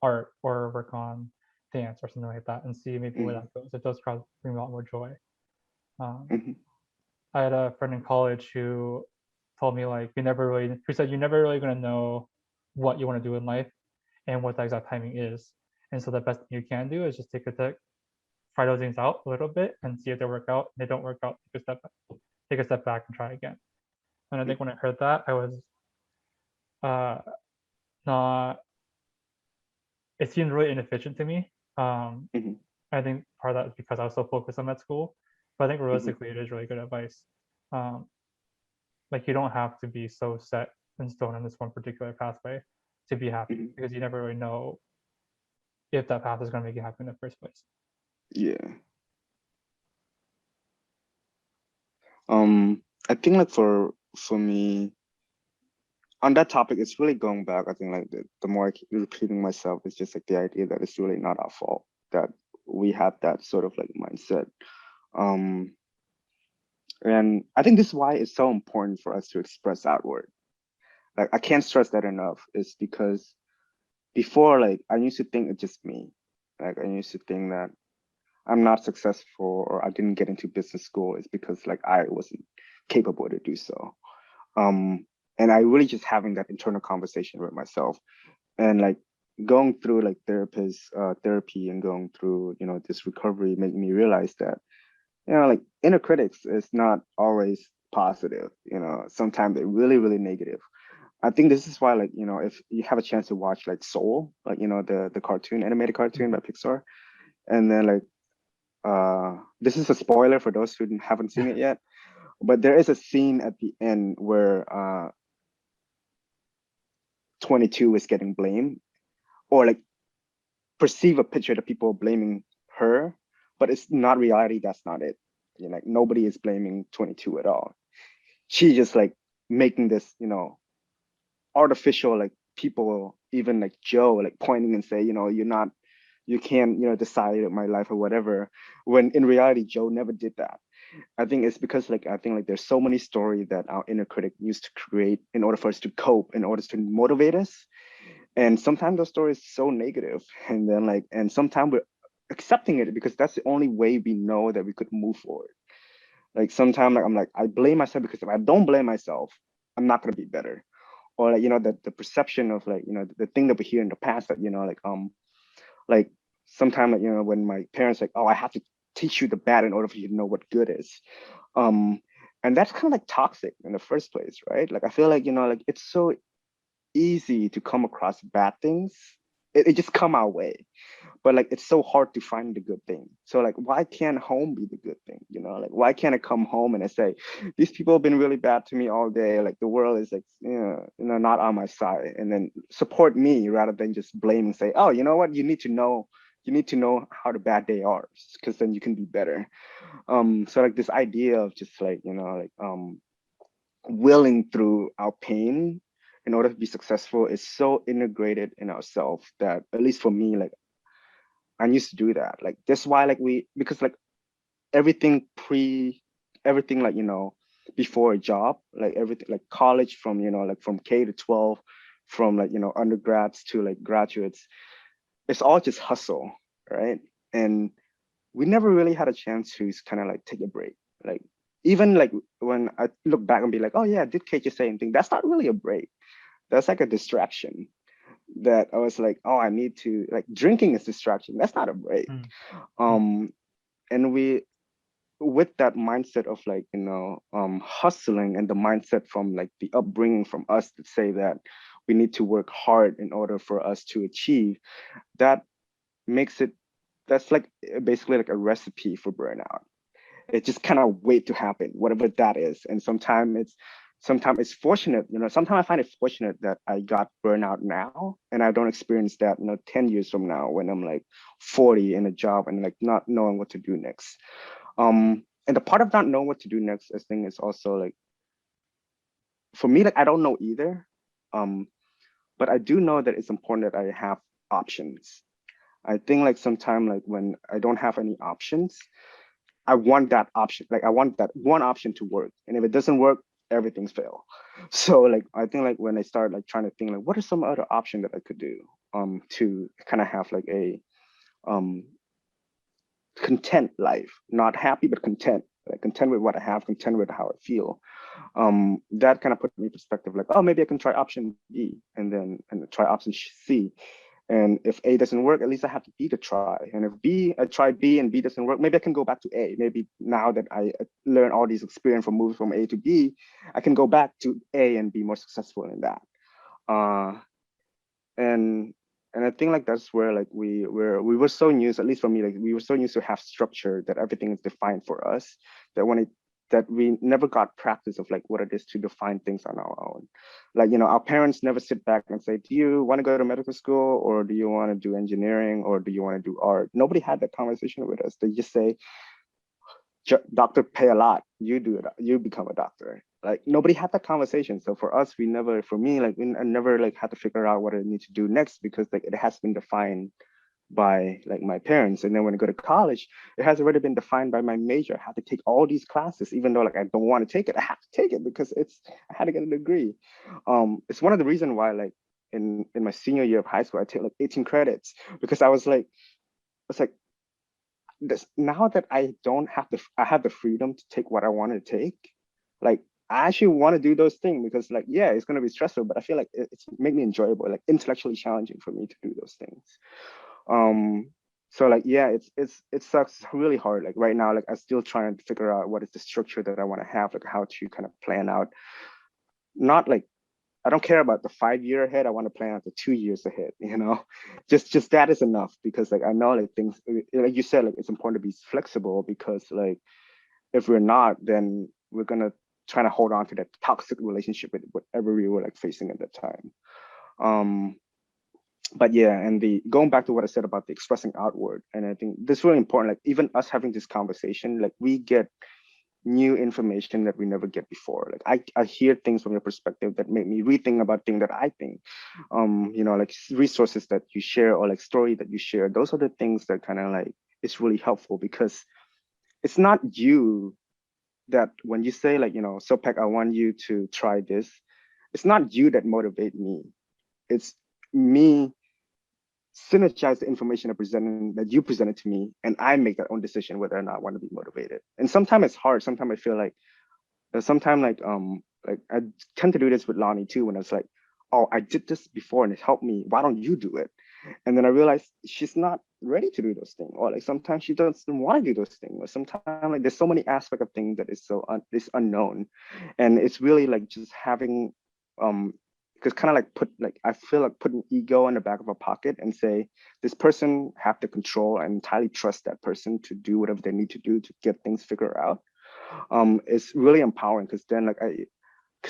art or work on dance or something like that and see maybe where Hmm. that goes. It does bring a lot more joy. Um, Hmm. I had a friend in college who told me like who said you're never really gonna know what you want to do in life and what the exact timing is. And so the best thing you can do is just try those things out a little bit and see if they work out. If they don't work out, take a step back and try again. And I think when I heard that, I was uh, not. It seemed really inefficient to me. Hmm. I think part of that is because I was so focused on med school, but I think Hmm. realistically, it is really good advice. Um, like you don't have to be so set in stone on this one particular pathway to be happy, Hmm. because you never really know if that path is going to make you happy in the first place. Yeah. I think like for me on that topic, it's really going back. I think like the more I keep repeating myself, it's just like the idea that it's really not our fault that we have that sort of like mindset. Um, and I think this is why it's so important for us to express outward. Like I can't stress that enough. Is because before, like I used to think it's just me. Like I used to think that I'm not successful or I didn't get into business school is because like I wasn't capable to do so. Um, and I really just having that internal conversation with myself and like going through like therapy and going through this recovery made me realize that like inner critics is not always positive. Sometimes they're really really negative. I think this is why like if you have a chance to watch like Soul, like the cartoon, animated cartoon by Mm-hmm. Pixar, and then like this is a spoiler for those who haven't seen it yet, but there is a scene at the end where 22 is getting blamed, or like perceive a picture that people are blaming her, but it's not reality. That's not it. Like nobody is blaming 22 at all. She just like making this, artificial like people, even like Joe, like pointing and say, you can't, decide my life or whatever. When in reality, Joe never did that. I think it's because like I think like there's so many stories that our inner critic used to create in order for us to cope, in order to motivate us, and sometimes the story is so negative, and then like and sometimes we're accepting it because that's the only way we know that we could move forward. Like sometimes like I'm like I blame myself because if I don't blame myself, I'm not going to be better. Or like the perception of like the thing that we hear in the past that like sometimes like when my parents like, oh, I have to teach you the bad in order for you to know what good is. um and that's kind of like toxic in the first place, right? Like I feel like like it's so easy to come across bad things. It just come our way, but like it's so hard to find the good thing. So like why can't home be the good thing? Like why can't I come home and I say these people have been really bad to me all day, like the world is like not on my side, and then support me rather than just blame and say, oh, you know what, you need to know how the bad they are, because then you can be better. So like this idea of just like willing through our pain in order to be successful is so integrated in ourselves that at least for me, like I used to do that. Like that's why like because like everything everything like before a job, like everything like college, from like from K to 12, from like undergrads to like graduates, it's all just hustle, right? And we never really had a chance to kind of like take a break. Like even like when I look back and be like, oh yeah, I did catch the same thing. That's not really a break. That's like a distraction. That I was like, oh, I need to like drinking is distraction. That's not a break. Mm-hmm. Um, and we with that mindset of like hustling, and the mindset from like the upbringing from us to say that we need to work hard in order for us to achieve that, makes it that's like basically like a recipe for burnout. It just kind of wait to happen, whatever that is. And sometimes sometimes it's fortunate, sometimes I find it fortunate that I got burnout now and I don't experience that, 10 years from now when I'm like 40 in a job and like not knowing what to do next. And the part of not knowing what to do next, I think is also like, for me, like I don't know either. Um, but I do know that it's important that I have options. I think like sometimes like when I don't have any options, I want that option. Like I want that one option to work. And if it doesn't work, everything's fail. So like I think like when I start like trying to think like what are some other option that I could do to kind of have like a um content life, not happy but content, like content with what I have, content with how I feel. That kind of put me in perspective like, oh, maybe I can try option B and try option C. And if A doesn't work, at least I have B to try. And if I try B and B doesn't work, maybe I can go back to A. Maybe now that I learn all these experience from moving from A to B, I can go back to A and be more successful in that. Uh, and and I think like that's where like we were so used, at least for me, like we were so used to have structure that everything is defined for us, that when it that we never got practice of like what it is to define things on our own. Like, our parents never sit back and say, do you want to go to medical school, or do you want to do engineering, or do you want to do art? Nobody had that conversation with us. They just say, doctor pay a lot, you do it, you become a doctor. Like nobody had that conversation. So for us, for me, like I never like had to figure out what I need to do next, because like it has been defined by like my parents. And then when I go to college, it has already been defined by my major. I had to take all these classes, even though like I don't want to take it, I have to take it because I had to get a degree. It's one of the reasons why like in my senior year of high school, I take like 18 credits, because I was like, this, now that I have the freedom to take what I want to take. Like I actually want to do those things because like, yeah, it's going to be stressful, but I feel like it's make me enjoyable, like intellectually challenging for me to do those things. Um, so like, yeah, it sucks really hard. Like right now, like I'm still trying to figure out what is the structure that I want to have, like how to kind of plan out, not like, I don't care about the 5 year ahead. I want to plan out the 2 years ahead, just that is enough, because like I know like things, like you said, like it's important to be flexible, because like if we're not, then we're gonna try to hold on to that toxic relationship with whatever we were like facing at that time. Um, but yeah, and the going back to what I said about the expressing outward, and I think this is really important. Like even us having this conversation, like we get new information that we never get before. Like I hear things from your perspective that make me rethink about things that I think. Like resources that you share, or like story that you share. Those are the things that kind of like it's really helpful, because it's not you that when you say like, Sopheak, I want you to try this. It's not you that motivate me. It's me synergize the information that you presented to me, and I make that own decision whether or not I want to be motivated. And sometimes it's hard. Sometimes I feel like sometimes like I tend to do this with Lonnie too, when it's like, oh, I did this before and it helped me, why don't you do it? And then I realized she's not ready to do those things, or like sometimes she doesn't want to do those things, or sometimes like there's so many aspects of things that is is unknown. And it's really like just having because kind of like I feel like putting ego in the back of a pocket and say, this person have the control, and entirely trust that person to do whatever they need to do to get things figured out. It's really empowering, because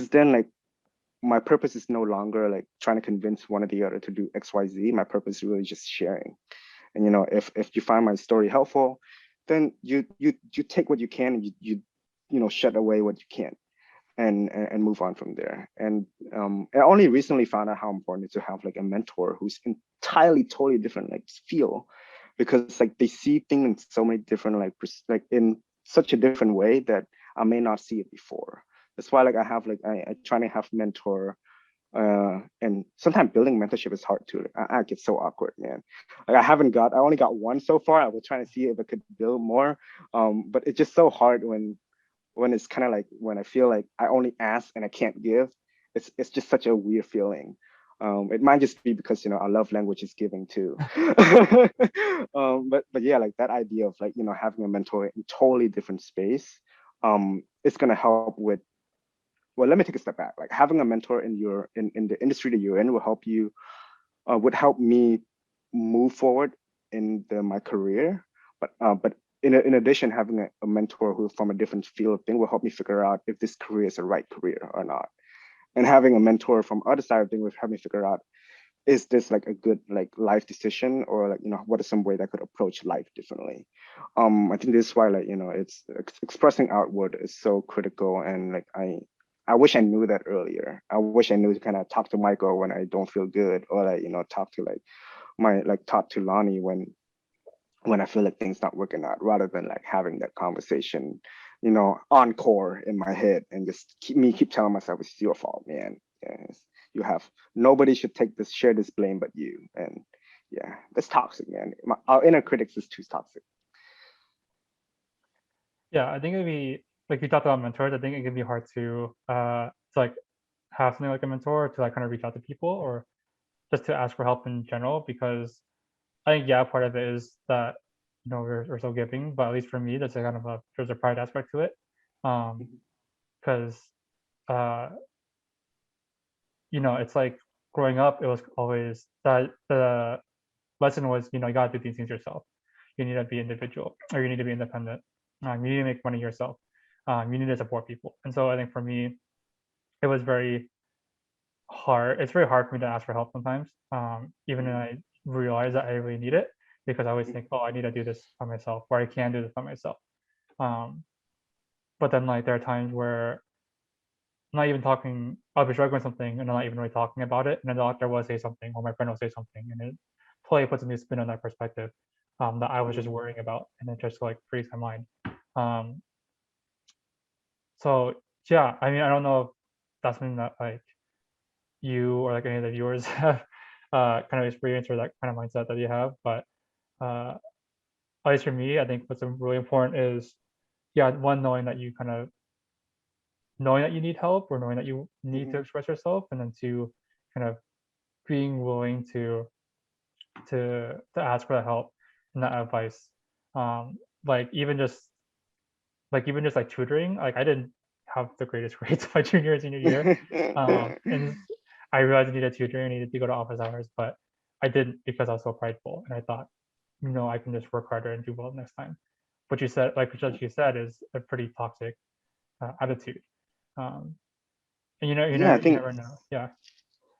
then like my purpose is no longer like trying to convince one or the other to do XYZ. My purpose is really just sharing. And if you find my story helpful, then you take what you can, and you shut away what you can't, and move on from there. And I only recently found out how important it is to have like a mentor who's entirely totally different like field, because like they see things in so many different like in such a different way that I may not see it before. That's why like I have like I try to have mentor, and sometimes building mentorship is hard too. Like, I get so awkward, man. Like I only got one so far. I was trying to see if I could build more, but it's just so hard when it's kind of like when I feel like I only ask and I can't give. It's just such a weird feeling. It might just be because our love language is giving too. But yeah, like that idea of like having a mentor in totally different space, it's gonna help with. Well, let me take a step back. Like having a mentor in the industry that you're in will help you, would help me move forward in my career. But in addition, having a mentor who from a different field of thing will help me figure out if this career is the right career or not. And having a mentor from other side of thing will help me figure out, is this like a good like life decision, or like, what is some way that I could approach life differently. I think this is why, like, it's expressing outward is so critical. And like I wish I knew that earlier. I wish I knew to kind of talk to Michael when I don't feel good, or like, talk to talk to Lonnie when I feel like things not working out, rather than like having that conversation, encore in my head, and just keep telling myself it's your fault, man. Yes, you have, nobody should share this blame but you. And yeah, that's toxic, man. Our inner critics is too toxic. Yeah, I think it'd be like you talked about mentors. I think it can be hard to like have something like a mentor to like kind of reach out to people, or just to ask for help in general, because I think, yeah, part of it is that we're so giving, but at least for me, there's a kind of there's a pride aspect to it, because it's like growing up, it was always that the lesson was, you gotta do these things yourself. You need to be individual, or you need to be independent. You need to make money yourself. You need to support people. And so I think for me, it was very hard. It's very hard for me to ask for help sometimes, even when I realize that I really need it, because I always think, oh, I need to do this by myself, or I can do this by myself. But then like there are times where I'm not even talking, I'll be struggling with something and I'm not even really talking about it, and then the doctor will say something, or my friend will say something, and it totally puts a new spin on that perspective that I was just worrying about, and it just like frees my mind. So yeah, I mean, I don't know if that's something that like you or like any of the viewers have kind of experience, or that kind of mindset that you have, but at least for me, I think what's really important is, yeah, one, knowing that you need help, or knowing that you need to express yourself, and then two, kind of being willing to ask for the help and that advice. Like even just like tutoring, like I didn't have the greatest grades my junior and senior year, and I realized I needed tutoring, I needed to go to office hours, but I didn't, because I was so prideful, and I thought, I can just work harder and do well next time. What you said, like what you said, is a pretty toxic attitude. And Yeah, I you think never know. Yeah,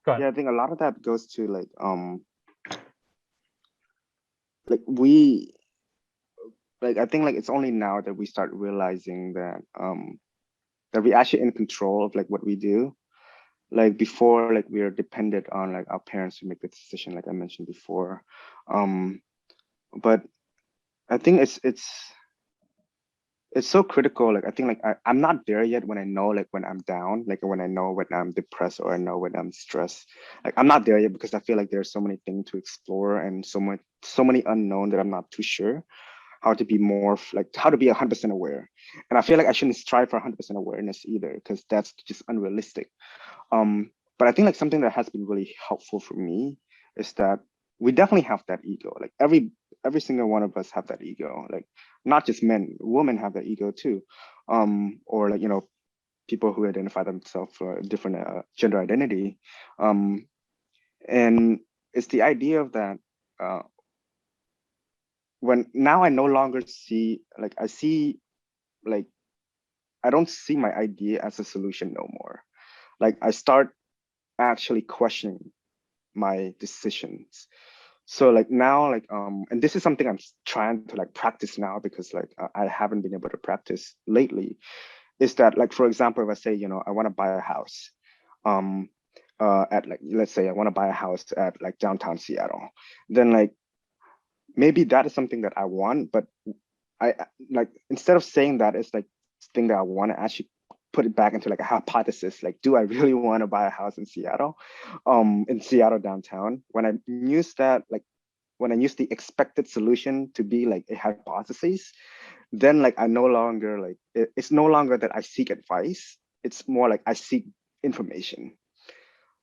go ahead. yeah, I think a lot of that goes to like we like I think like it's only now that we start realizing that we actually in control of like what we do. Like before, like we are dependent on like our parents to make the decision, like I mentioned before. But I think it's so critical. Like I think like I'm not there yet when I know like when I'm down, like when I know when I'm depressed, or I know when I'm stressed. Like I'm not there yet because I feel like there's so many things to explore, and so many unknown that I'm not too sure how to be more like how to be 100% aware. And I feel like I shouldn't strive for 100% awareness either, because that's just unrealistic. But I think like something that has been really helpful for me is that we definitely have that ego. Like every single one of us have that ego. Like not just men, women have that ego too. Or like people who identify themselves for a different gender identity. And it's the idea of that. When now I no longer see like like I don't see my idea as a solution no more. Like I start actually questioning my decisions. So like now, like and this is something I'm trying to like practice now, because like I haven't been able to practice lately. Is that like, for example, if I say I want to buy a house, um at like, let's say I want to buy a house at like downtown Seattle, then like maybe that is something that I want, but like instead of saying that it's like thing that I want to actually put it back into like a hypothesis, like do I really want to buy a house in Seattle downtown? When I use that, like when I use the expected solution to be like a hypothesis, then like I no longer like it's no longer that I seek advice, it's more like I seek information.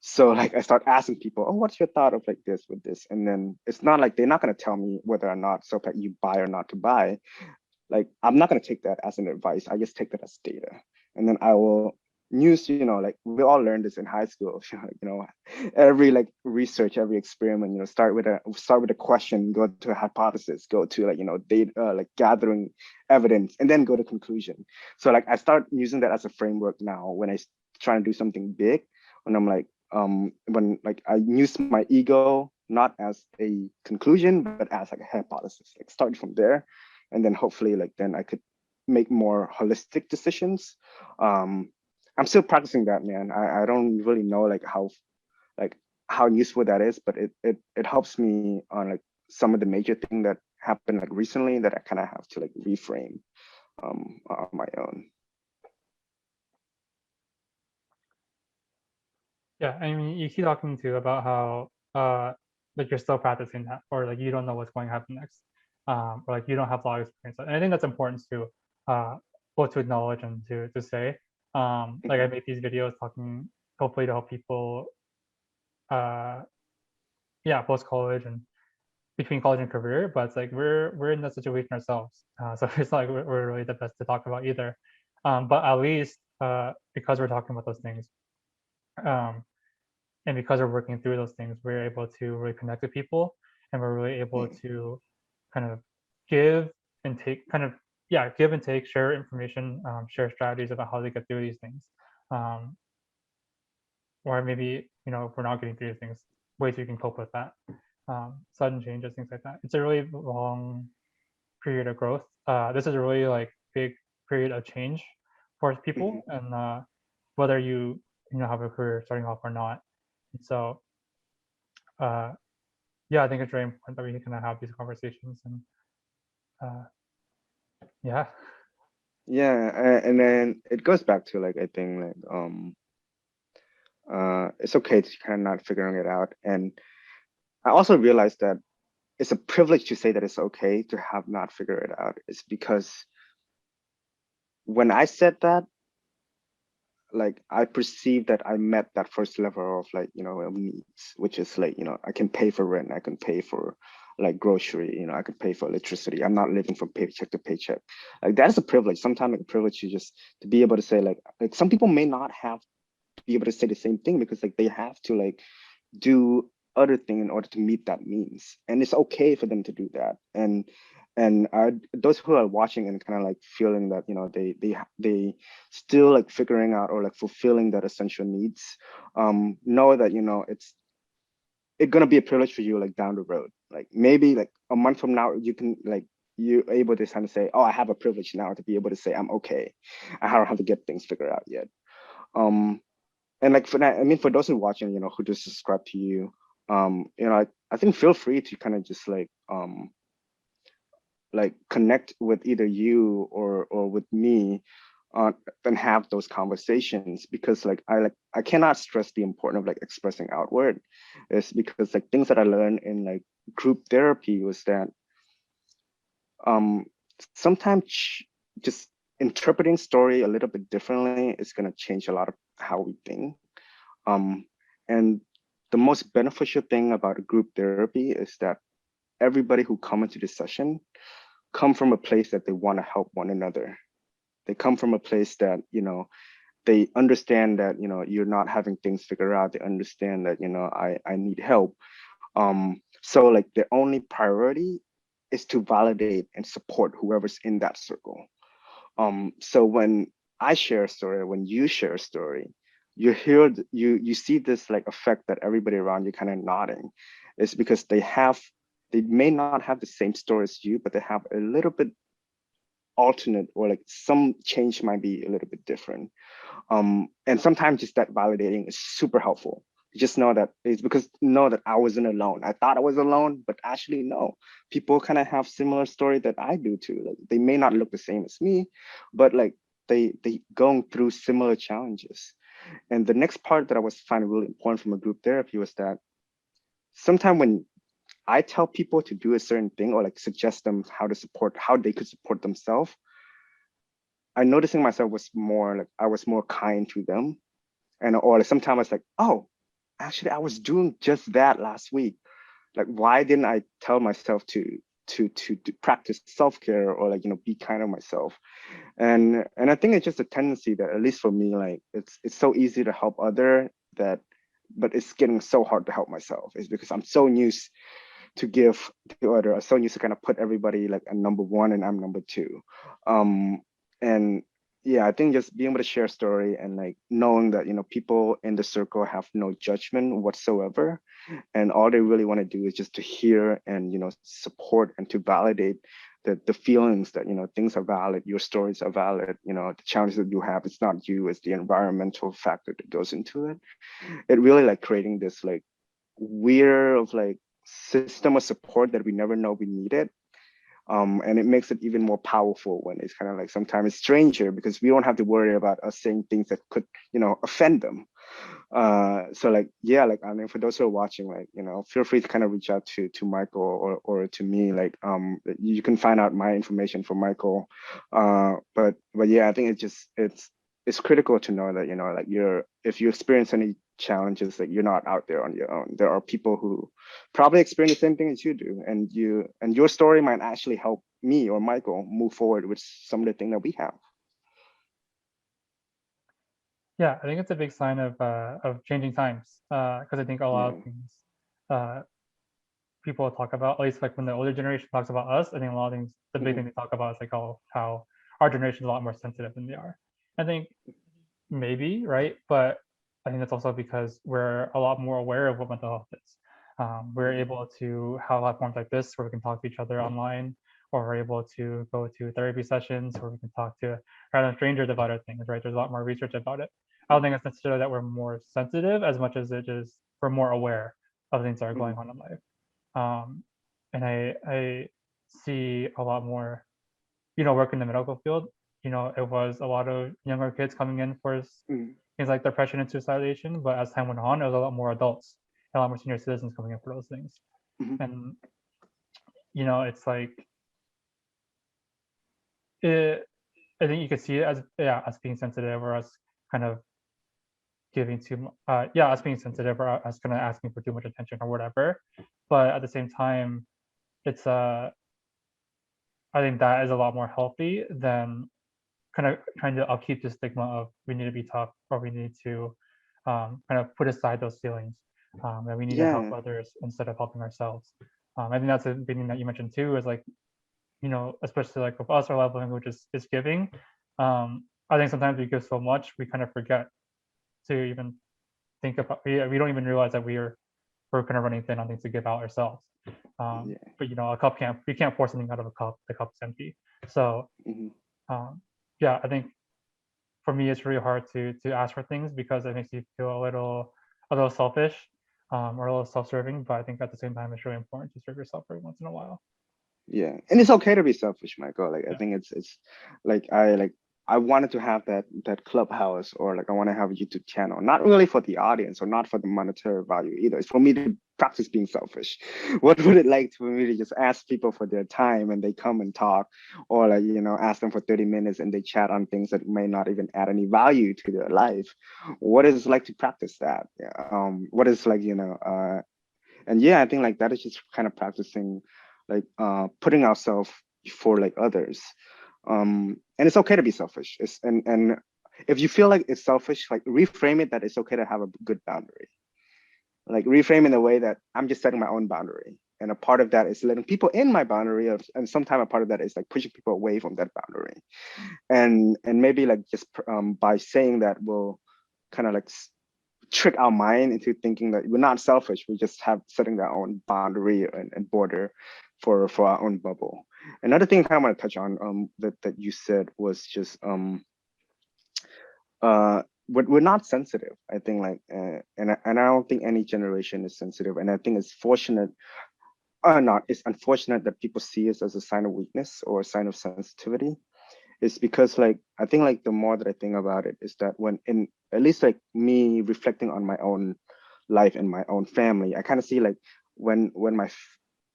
So like I start asking people, oh, what's your thought of like this with this? And then it's not like they're not going to tell me whether or not so that you buy or not to buy. Like I'm not going to take that as an advice. I just take that as data, and then I will news, like we all learned this in high school. Every like research, every experiment, start with a question, go to a hypothesis, go to like data, like gathering evidence, and then go to conclusion. So like I start using that as a framework now when I try to do something big, when I'm like when like I use my ego not as a conclusion but as like a hypothesis, like start from there, and then hopefully like then I could make more holistic decisions. I'm still practicing that, man. I don't really know like how useful that is, but it helps me on like some of the major thing that happened like recently that I kind of have to like reframe on my own. Yeah, I mean, you keep talking too about how like you're still practicing that, or like you don't know what's going to happen next, or like you don't have a lot of experience. And I think that's important to both to acknowledge and to say. Like I make these videos talking hopefully to help people, uh, yeah, post college and between college and career. But it's like we're in that situation ourselves, so it's not like we're really the best to talk about either. But at least because we're talking about those things. Um, and because we're working through those things, we're able to really connect with people, and we're really able Mm, to kind of give and take, kind of, yeah, give and take, share information, share strategies about how to get through these things, um, or maybe if we're not getting through these things, ways we can cope with that, sudden changes, things like that. It's a really long period of growth. This is a really like big period of change for mhm. people, and whether you have a career starting off or not. And so uh, yeah, I think it's very important that we kind of have these conversations, and uh, yeah, Yeah, and then it goes back to like I think like it's okay to kind of not figuring it out, and I also realized that it's a privilege to say that it's okay to have not figured it out. It's because when I said that, like I perceived that I met that first level of like, of needs, which is like, I can pay for rent, I can pay for like grocery, I can pay for electricity. I'm not living from paycheck to paycheck. Like that is a privilege. Sometimes like a privilege to be able to say like some people may not have to be able to say the same thing because like they have to like do other thing in order to meet that means, and it's okay for them to do that. And those who are watching and kind of like feeling that they still like figuring out or like fulfilling that essential needs, know that it's gonna be a privilege for you like down the road, like maybe like a month from now you can like you're able to kind of say, oh, I have a privilege now to be able to say I'm okay, I don't have to get things figured out yet. um and like for that, I mean, for those who are watching, who just subscribe to you, I think feel free to kind of just like connect with either you or with me, and have those conversations, because I cannot stress the importance of like expressing outward. Is because like things that I learned in like group therapy was that um sometimes just interpreting story a little bit differently is going to change a lot of how we think. um, and the most beneficial thing about group therapy is that everybody who come into this session come from a place that they want to help one another. They come from a place that, they understand that, you're not having things figured out. They understand that, I need help. So like the only priority is to validate and support whoever's in that circle. So when I share a story, when you share a story, you hear you see this like effect that everybody around you kind of nodding. It's because they may not have the same story as you, but they have a little bit alternate, or like some change might be a little bit different. And sometimes just that validating is super helpful. Just know that it's because know that I wasn't alone. I thought I was alone, but actually no. People kind of have similar story that I do too. Like they may not look the same as me, but like they going through similar challenges. And the next part that I was finding really important from a group therapy was that sometimes when I tell people to do a certain thing or like suggest them how they could support themselves, I noticing myself was more like I was more kind to them. And or like sometimes I was like, oh, actually I was doing just that last week. Like why didn't I tell myself to to practice self-care, or like, be kind of myself. And I think it's just a tendency that, at least for me, like it's so easy to help other that, but it's getting so hard to help myself, is because I'm so used to give to other. I'm so used to kind of put everybody like a number one and I'm number two. And yeah, I think just being able to share a story, and like knowing that, people in the circle have no judgment whatsoever, and all they really want to do is just to hear and, support and to validate the feelings that, things are valid, your stories are valid, the challenges that you have, it's not you, it's the environmental factor that goes into it. It really like creating this like weird of like system of support that we never know we needed. And it makes it even more powerful when it's kind of like sometimes it's stranger, because we don't have to worry about us saying things that could, offend them. So like, yeah, like, I mean, for those who are watching, like, feel free to kind of reach out to Michael, or to me. Like, you can find out my information from Michael. But yeah, I think it's critical to know that, like, if you experience any challenges, like, you're not out there on your own. There are people who probably experience the same thing as you do, and your story might actually help me or Michael move forward with some of the things that we have. Yeah, I think it's a big sign of changing times, because I think a lot of things people talk about, at least like when the older generation talks about us, I think a lot of things, the big thing they talk about is like, oh, how our generation is a lot more sensitive than they are. I think maybe, right? But I think that's also because we're a lot more aware of what mental health is. We're able to have platforms like this where we can talk to each other online, or we're able to go to therapy sessions where we can talk to random strangers about our things, right? There's a lot more research about it. I don't think it's necessarily that we're more sensitive as much as it is we're more aware of things that are going on in life. And I see a lot more, work in the medical field. It was a lot of younger kids coming in for things like depression and suicidation, but as time went on, it was a lot more adults, a lot more senior citizens coming in for those things. And it's like I think you could see it as us being sensitive, or us kind of giving us being sensitive, or us kind of asking for too much attention or whatever. But at the same time, it's I think that is a lot more healthy than kind of trying to upkeep the stigma of we need to be tough, or we need to kind of put aside those feelings, that we need to help others instead of helping ourselves. I think that's a big thing that you mentioned too, is like, especially like with us, our love language is giving. I think sometimes we give so much, we kind of forget to even think about, we don't even realize that we're kind of running thin on things to give out ourselves. But a cup we can't pour something out of a cup, the cup's empty. So yeah, I think for me it's really hard to ask for things, because it makes you feel a little selfish, or a little self-serving. But I think at the same time it's really important to serve yourself every once in a while. Yeah, and it's okay to be selfish, Michael. Like, I think it's like I wanted to have that clubhouse, or like I want to have a YouTube channel, not really for the audience or not for the monetary value either. It's for me to practice being selfish. What would it like for me to just ask people for their time and they come and talk, or like, ask them for 30 minutes and they chat on things that may not even add any value to their life? What is it like to practice that? What is like, and yeah, I think like that is just kind of practicing like putting ourselves before like others. And it's okay to be selfish. And if you feel like it's selfish, like reframe it that it's okay to have a good boundary. Like reframe in a way that I'm just setting my own boundary. And a part of that is letting people in my boundary, and sometimes a part of that is like pushing people away from that boundary. And maybe like just by saying that, we'll kind of like trick our mind into thinking that we're not selfish. We just have setting our own boundary and border for our own bubble. Another thing I kind of want to touch on that you said was just we're not sensitive. I think like and I don't think any generation is sensitive. And I think it's fortunate. It's unfortunate that people see us as a sign of weakness or a sign of sensitivity. It's because like I think like the more that I think about it is that when in at least like me reflecting on my own life and my own family, I kind of see like when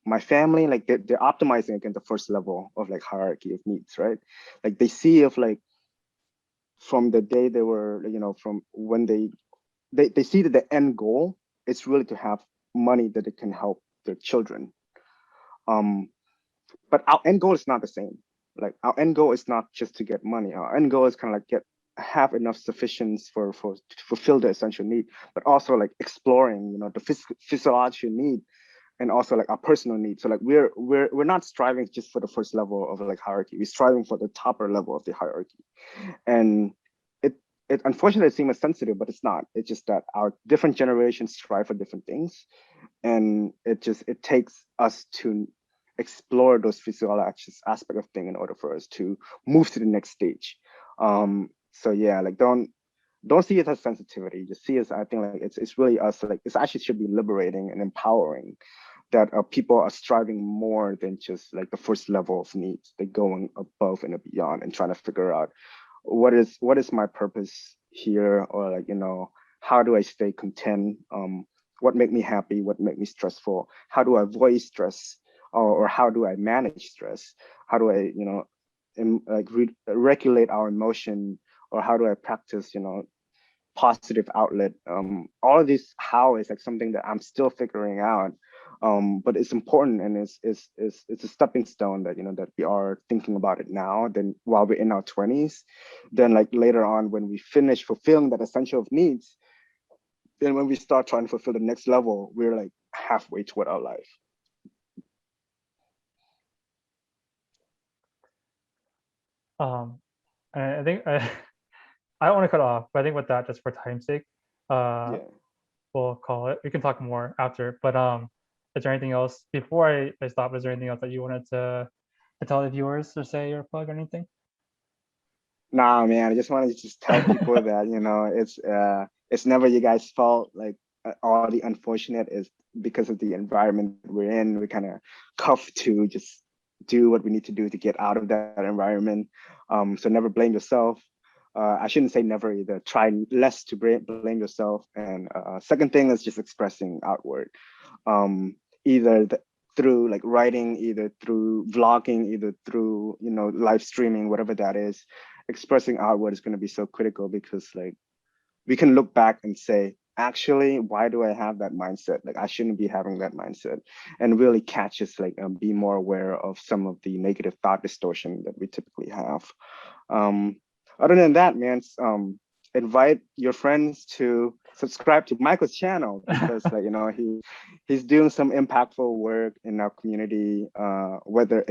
my family, like they're optimizing against the first level of like hierarchy of needs, right? Like they see if like from the day they were, from when they see that the end goal is really to have money that it can help their children. but our end goal is not the same. Like our end goal is not just to get money. Our end goal is kind of like have enough sufficiency for to fulfill the essential need, but also like exploring, you know, the physiological need and also like our personal needs. So like we're not striving just for the first level of like hierarchy. We're striving for the topper level of the hierarchy. And it it unfortunately seems sensitive, but it's not. It's just that our different generations strive for different things, and it takes us to explore those physiological aspect of thing in order for us to move to the next stage. So yeah, like don't see it as sensitivity. Just see it as, I think like it's really us. Like it's actually should be liberating and empowering that people are striving more than just like the first level of needs. They're going above and beyond and trying to figure out what is my purpose here, or like, you know, how do I stay content? What make me happy? What make me stressful? How do I avoid stress? Or how do I manage stress? How do I, you know, like regulate our emotion? Or how do I practice, you know, positive outlet? All of this how is like something that I'm still figuring out. But it's important, and it's a stepping stone that, you know, that we are thinking about it now. Then while we're in our 20s, then like later on when we finish fulfilling that essential of needs, then when we start trying to fulfill the next level, we're like halfway toward our life. Um, I think I don't want to cut off, but I think with that, just for time's sake, uh, Yeah. we'll call it. We can talk more after. But is there anything else before I stop? Is there anything else that you wanted to tell the viewers or say or plug or anything? Nah, man, I just wanted to just tell people that, you know, it's never you guys' fault. Like all the unfortunate is because of the environment we're in. We kind of cuff to just do what we need to do to get out of that environment. So never blame yourself. I shouldn't say never either. Try less to blame yourself. And second thing is just expressing outward. Either through like writing, either through vlogging, either through, you know, live streaming, whatever that is. Expressing outward is going to be so critical, because like we can look back and say, actually, why do I have that mindset? Like I shouldn't be having that mindset, and really catch us, like be more aware of some of the negative thought distortion that we typically have. um Other than that, man, invite your friends to subscribe to Michael's channel, because like, you know, he's doing some impactful work in our community. Whether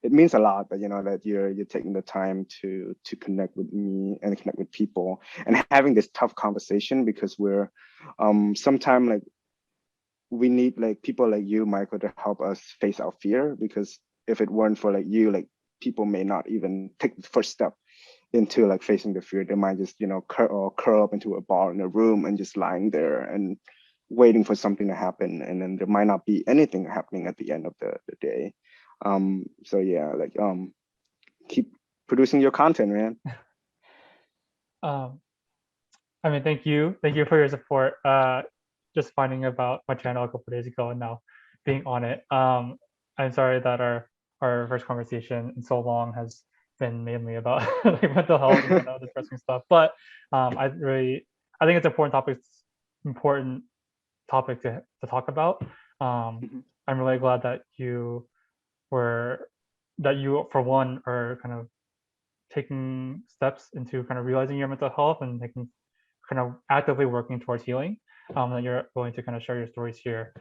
it means a lot that, you know, that you're taking the time to connect with me and connect with people and having this tough conversation, because we're sometimes like we need like people like you, Michael, to help us face our fear, because if it weren't for like you, like people may not even take the first step into like facing the fear. They might just, you know, curl up into a ball in a room and just lying there and waiting for something to happen, and then there might not be anything happening at the end of the day. So yeah, like keep producing your content, man. um, I mean, thank you for your support. Just finding about my channel a couple days ago and now being on it. I'm sorry that our first conversation in so long has been mainly about like mental health and kind of depressing stuff. But I think it's important topic to talk about. Mhm. I'm really glad that were you for one are kind of taking steps into kind of realizing your mental health and taking kind of actively working towards healing. That you're willing to kind of share your stories here.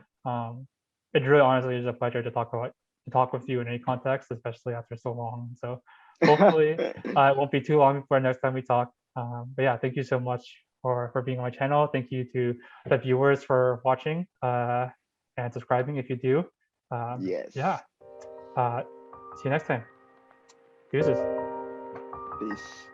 It really honestly is a pleasure to talk with you in any context, especially after so long. So hopefully it won't be too long before next time we talk. But yeah, thank you so much for being on my channel. Thank you to the viewers for watching and subscribing if you do. Yeah, Yes. see you next time. Deuces. Peace.